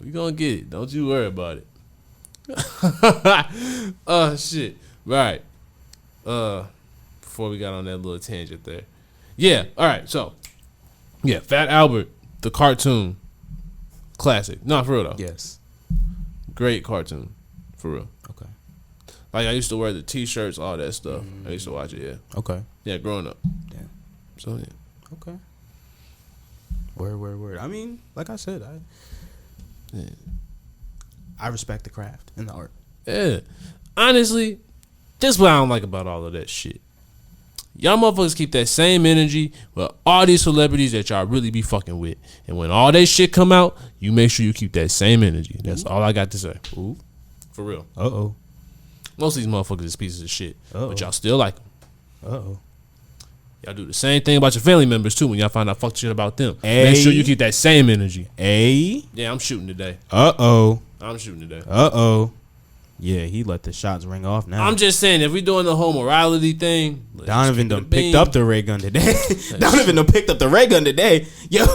we gonna get it. Don't you worry about it. Oh shit. Right. Before we got on that little tangent there. Yeah, alright, so yeah, Fat Albert, the cartoon. Classic. No, for real though. Yes. Great cartoon. For real. Okay. Like I used to wear the t-shirts, all that stuff. I used to watch it, yeah. Okay. Yeah, growing up. Damn. So yeah. Okay. Word. I mean, like I said, I respect the craft and the art. Yeah. honestly, this is what I don't like about all of that shit. Y'all motherfuckers keep that same energy with all these celebrities that y'all really be fucking with. And when all that shit come out, you make sure you keep that same energy. That's all I got to say. Ooh. For real. Uh-oh. Most of these motherfuckers is pieces of shit. Uh-oh. But y'all still like them. Uh-oh. Y'all do the same thing about your family members too when y'all find out fuck shit about them. Ay. Make sure you keep that same energy. Hey. Yeah, I'm shooting today. Uh-oh. I'm shooting today. Uh-oh. Yeah, he let the shots ring off now. I'm just saying, if we doing the whole morality thing, Donovan done picked up the ray gun today. Donovan done picked up the ray gun today. Yo.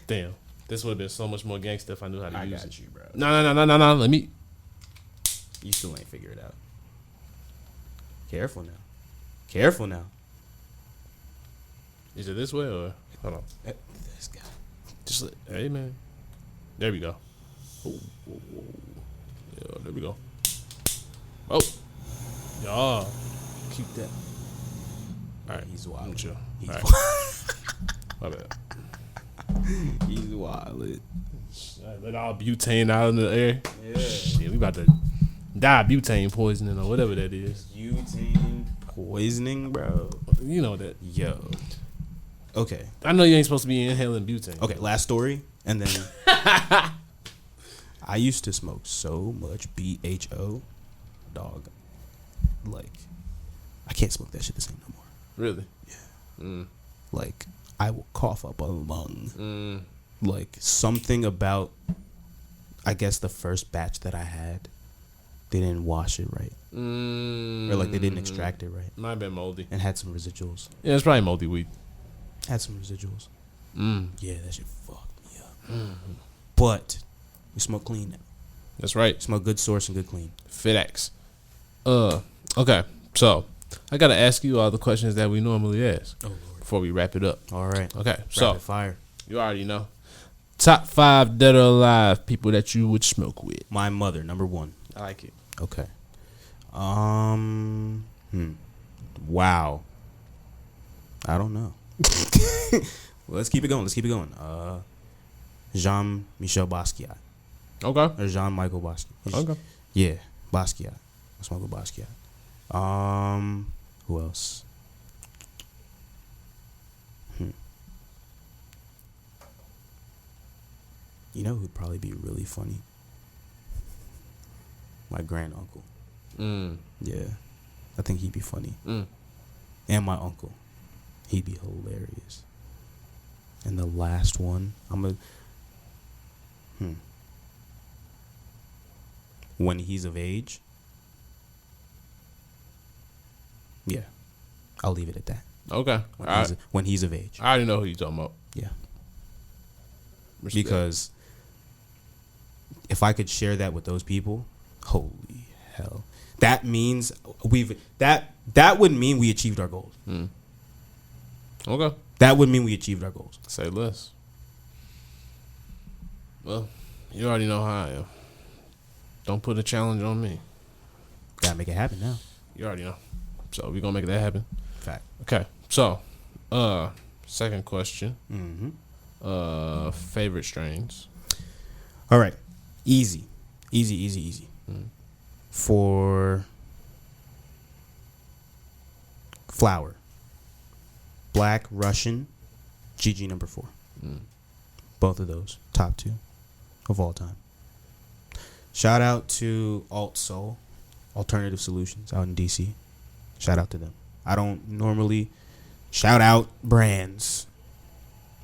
Damn. This would have been so much more gangster if I knew how to use it. I got you, bro. No. Let me. You still ain't figure it out. Careful now. Careful now. Is it this way or hold on? This guy. Just hey man. There we go. Whoa. Yeah, there we go. Oh. Yeah. Keep that. All right. He's wild. Chill. He's All right. My bad. He's wild. Let all butane out in the air. Yeah. Shit, we about to die butane poisoning or whatever that is. Butane poisoning, bro. You know that. Yo. Okay. I know you ain't supposed to be inhaling butane. Okay, last story. And then I used to smoke so much BHO, dog. Like, I can't smoke that shit the same no more. Really? Yeah. Like, I will cough up a lung. Like, something about, I guess, the first batch that I had, they didn't wash it right. Or, like, they didn't extract it right. Might have been moldy. And had some residuals. Yeah, it's probably moldy weed. Had some residuals. Yeah, that shit fucked me up. But we smoke clean now. That's right. Smoke good source and good clean. FitX. Okay. So I gotta ask you all the questions that we normally ask before we wrap it up. All right. Okay. So Rapid fire. you already know. Top 5 dead or alive people that you would smoke with. My mother, number 1. I like it. Okay. Wow. I don't know. Well, let's keep it going. Jean-Michel Basquiat. Okay. Or Jean-Michael Basquiat. Okay. Yeah, Basquiat. I smoke with Basquiat. Who else? You know who'd probably be really funny? My granduncle. Yeah. I think he'd be funny. And my uncle. He'd be hilarious. And the last one, when he's of age. Yeah. I'll leave it at that. Okay. When he's of age. I already know who you're talking about. Yeah. Respect. Because if I could share that with those people, holy hell. That means that would mean we achieved our goals. Okay. That would mean we achieved our goals. Say less. Well, you already know how I am. Don't put a challenge on me. Gotta make it happen now. You already know. So we're gonna make that happen. Fact. Okay. So, second question. Favorite strains. All right. Easy. For flower. Black Russian GG number 4. Both of those. Top 2 of all time. Shout out to Alt Soul, Alternative Solutions out in DC. Shout out to them. I don't normally shout out brands,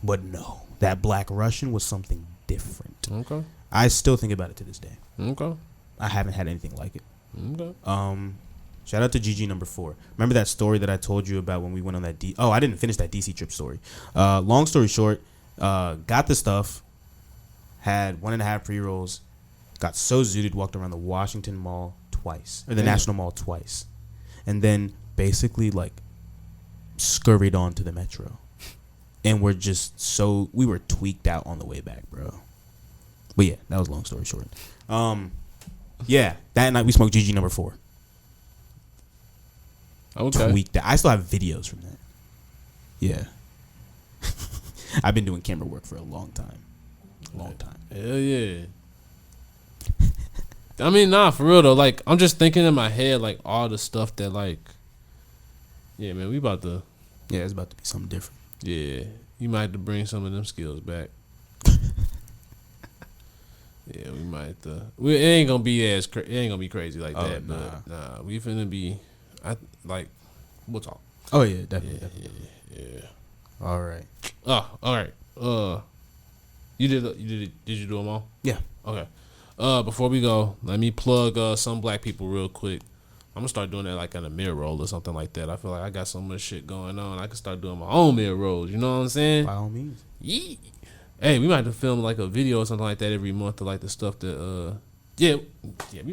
but no, that Black Russian was something different. Okay. I still think about it to this day. Okay. I haven't had anything like it. Okay. Shout out to GG number 4. Remember that story that I told you about when we went on that I didn't finish that DC trip story. Long story short, got the stuff, had 1.5 pre-rolls, got so zooted, walked around the Washington Mall twice, or the National Mall twice, and then basically like scurried on to the Metro. And we were tweaked out on the way back, bro. But yeah, that was long story short. Yeah, that night we smoked GG number 4. Okay. Tweaked out. I still have videos from that. Yeah. I've been doing camera work for a long time. Hell yeah. I mean, nah, for real though. Like, I'm just thinking in my head, like all the stuff that, like, yeah, man, we about to. Yeah, it's about to be something different. Yeah, you might have to bring some of them skills back. Yeah, we might have to. It ain't gonna be it ain't gonna be crazy like that. Nah. But nah, we finna be. We'll talk. Oh yeah, definitely. Yeah. All right. Oh, all right. You did you do them all? Yeah. Okay. Before we go, let me plug some black people real quick. I'm gonna start doing that like on a mid roll or something like that. I feel like I got so much shit going on. I can start doing my own mid rolls. You know what I'm saying? By all means. Yeah. Hey, we might have to film like a video or something like that every month of like the stuff that we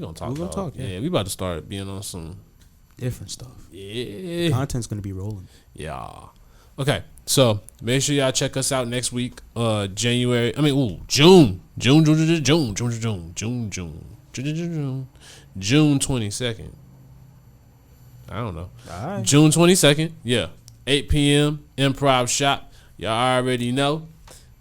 gonna talk. Yeah, we about to start being on some different stuff. Yeah. Content's gonna be rolling. Yeah. Okay. So make sure y'all check us out next week. June 22nd. I don't know. All right. June 22nd. Yeah. 8 p.m. Improv Shop. Y'all already know.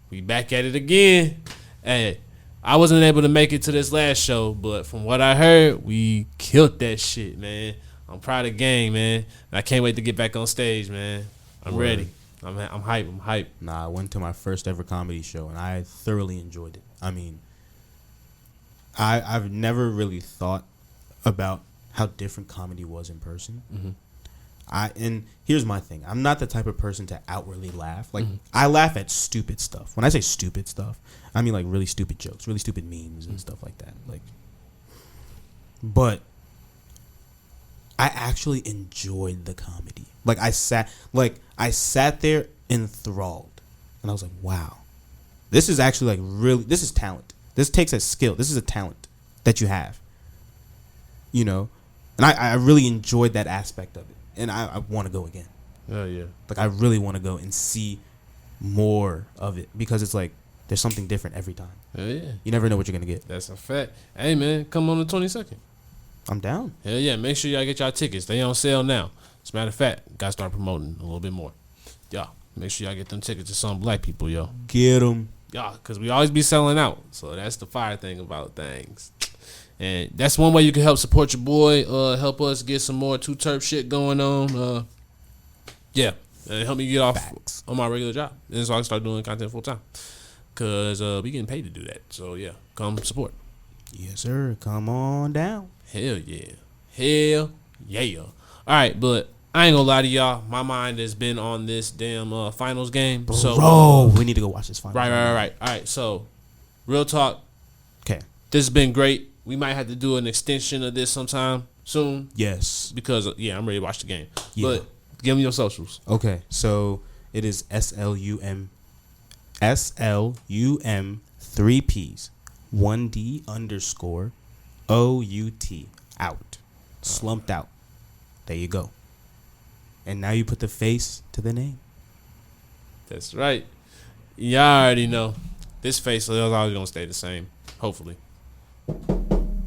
We back at it again. Hey, I wasn't able to make it to this last show, but from what I heard, we killed that shit, man. I'm proud of the gang, man. And I can't wait to get back on stage, man. I'm ready. I'm hyped. Nah, I went to my first ever comedy show, and I thoroughly enjoyed it. I mean, I've never really thought about how different comedy was in person. Mm-hmm. And here's my thing. I'm not the type of person to outwardly laugh. Like, I laugh at stupid stuff. When I say stupid stuff, I mean like really stupid jokes, really stupid memes and stuff like that. Like, but I actually enjoyed the comedy. Like, I sat there enthralled, and I was like, wow, this is actually like really, this is talent. This takes a skill. This is a talent that you have, you know? And I really enjoyed that aspect of it. And I want to go again. Oh, yeah. Like, I really want to go and see more of it, because it's like there's something different every time. Hell yeah. You never know what you're going to get. That's a fact. Hey, man, come on the 22nd. I'm down. Hell yeah. Make sure y'all get y'all tickets. They on sale now. As a matter of fact, got to start promoting a little bit more. Y'all, make sure y'all get them tickets to some black people, yo. Get them. Y'all, because we always be selling out. So that's the fire thing about things. And that's one way you can help support your boy. Help us get some more Too T3rpd shit going on. And help me get off on my regular job. And so I can start doing content full time. Because we getting paid to do that. So, yeah, come support. Yes, sir. Come on down. Hell yeah. Hell yeah. All right, but I ain't gonna lie to y'all. My mind has been on this damn finals game. Bro, we need to go watch this finals. Right. All right, so real talk. Okay. This has been great. We might have to do an extension of this sometime soon. Yes. Because, I'm ready to watch the game. Yeah. But give me your socials. Okay, so it is SLUM 3 P's 1D_OUT out. Slumped out. There you go. And now you put the face to the name. That's right. Y'all already know. This face is always going to stay the same. Hopefully.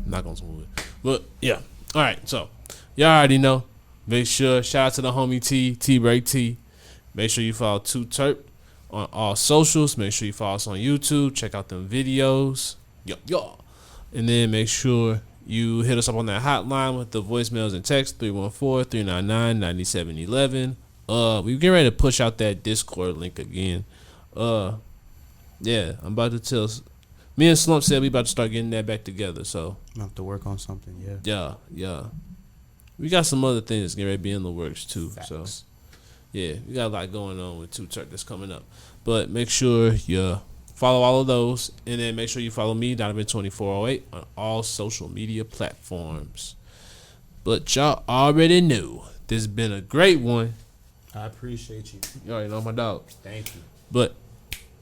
Not going to smooth it. But, yeah. All right, so y'all already know. Make sure, shout out to the homie T3rpd. Make sure you follow Too T3rpd on all socials. Make sure you follow us on YouTube. Check out them videos. Yo. And then make sure you hit us up on that hotline with the voicemails and text, 314-399-9711. We get ready to push out that Discord link again. I'm about to tell. Me and Slump said we about to start getting that back together. So I have to work on something, yeah. Yeah. We got some other things getting ready to be in the works too. Facts. So yeah, we got a lot going on with Too T3rpd that's coming up. But make sure you follow all of those, and then make sure you follow me, Donovan 2408, on all social media platforms. But y'all already knew this has been a great one. I appreciate you. You already know my dog. Thank you. But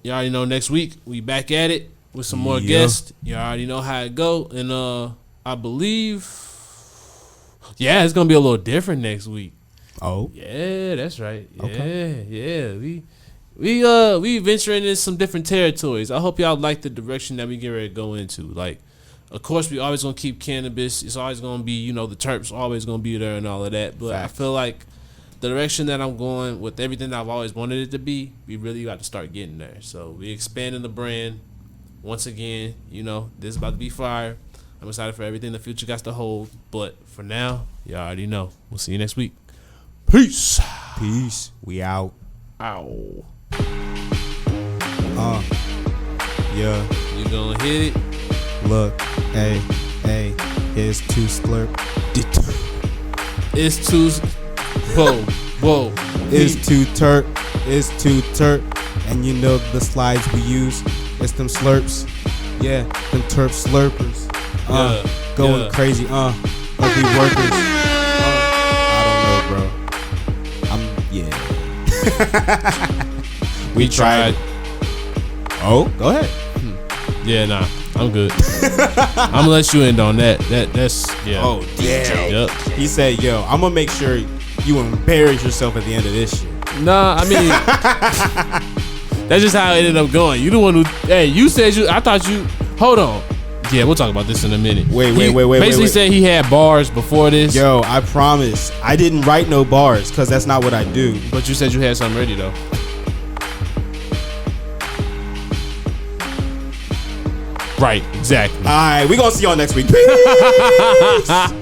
you already know next week we back at it with some more guests. You already know how it go, and I believe, it's gonna be a little different next week. Oh, yeah, that's right. Yeah, okay. Yeah. We venturing into some different territories. I hope y'all like the direction that we get ready to go into. Like, of course, we always gonna keep cannabis. It's always gonna be, the terps always gonna be there and all of that. But Fact. I feel like the direction that I'm going with everything that I've always wanted it to be, we really got to start getting there. So we expanding the brand once again. This is about to be fire. I'm excited for everything the future got to hold. But for now, y'all already know. We'll see you next week. Peace. Peace. We out. Ow. Yeah. You gonna hit it? Look, hey, it's Too Slurp. It's too. Whoa. It's Too Terp. And you know the slides we use. It's them slurps. Yeah, them terp slurpers. Going crazy. Ugly workers. I don't know, bro. We tried. Oh, go ahead. Yeah, nah, I'm good. I'm gonna let you end on that. That's yeah. Oh, damn. Yep. He said, "Yo, I'm gonna make sure you embarrass yourself at the end of this shit." Nah, I mean, that's just how it ended up going. You the one who, hey, you said you. I thought you. Hold on. Yeah, we'll talk about this in a minute. Wait. Basically said he had bars before this. Yo, I promise, I didn't write no bars because that's not what I do. But you said you had something ready though. Right, exactly. All right, we gonna see y'all next week. Peace.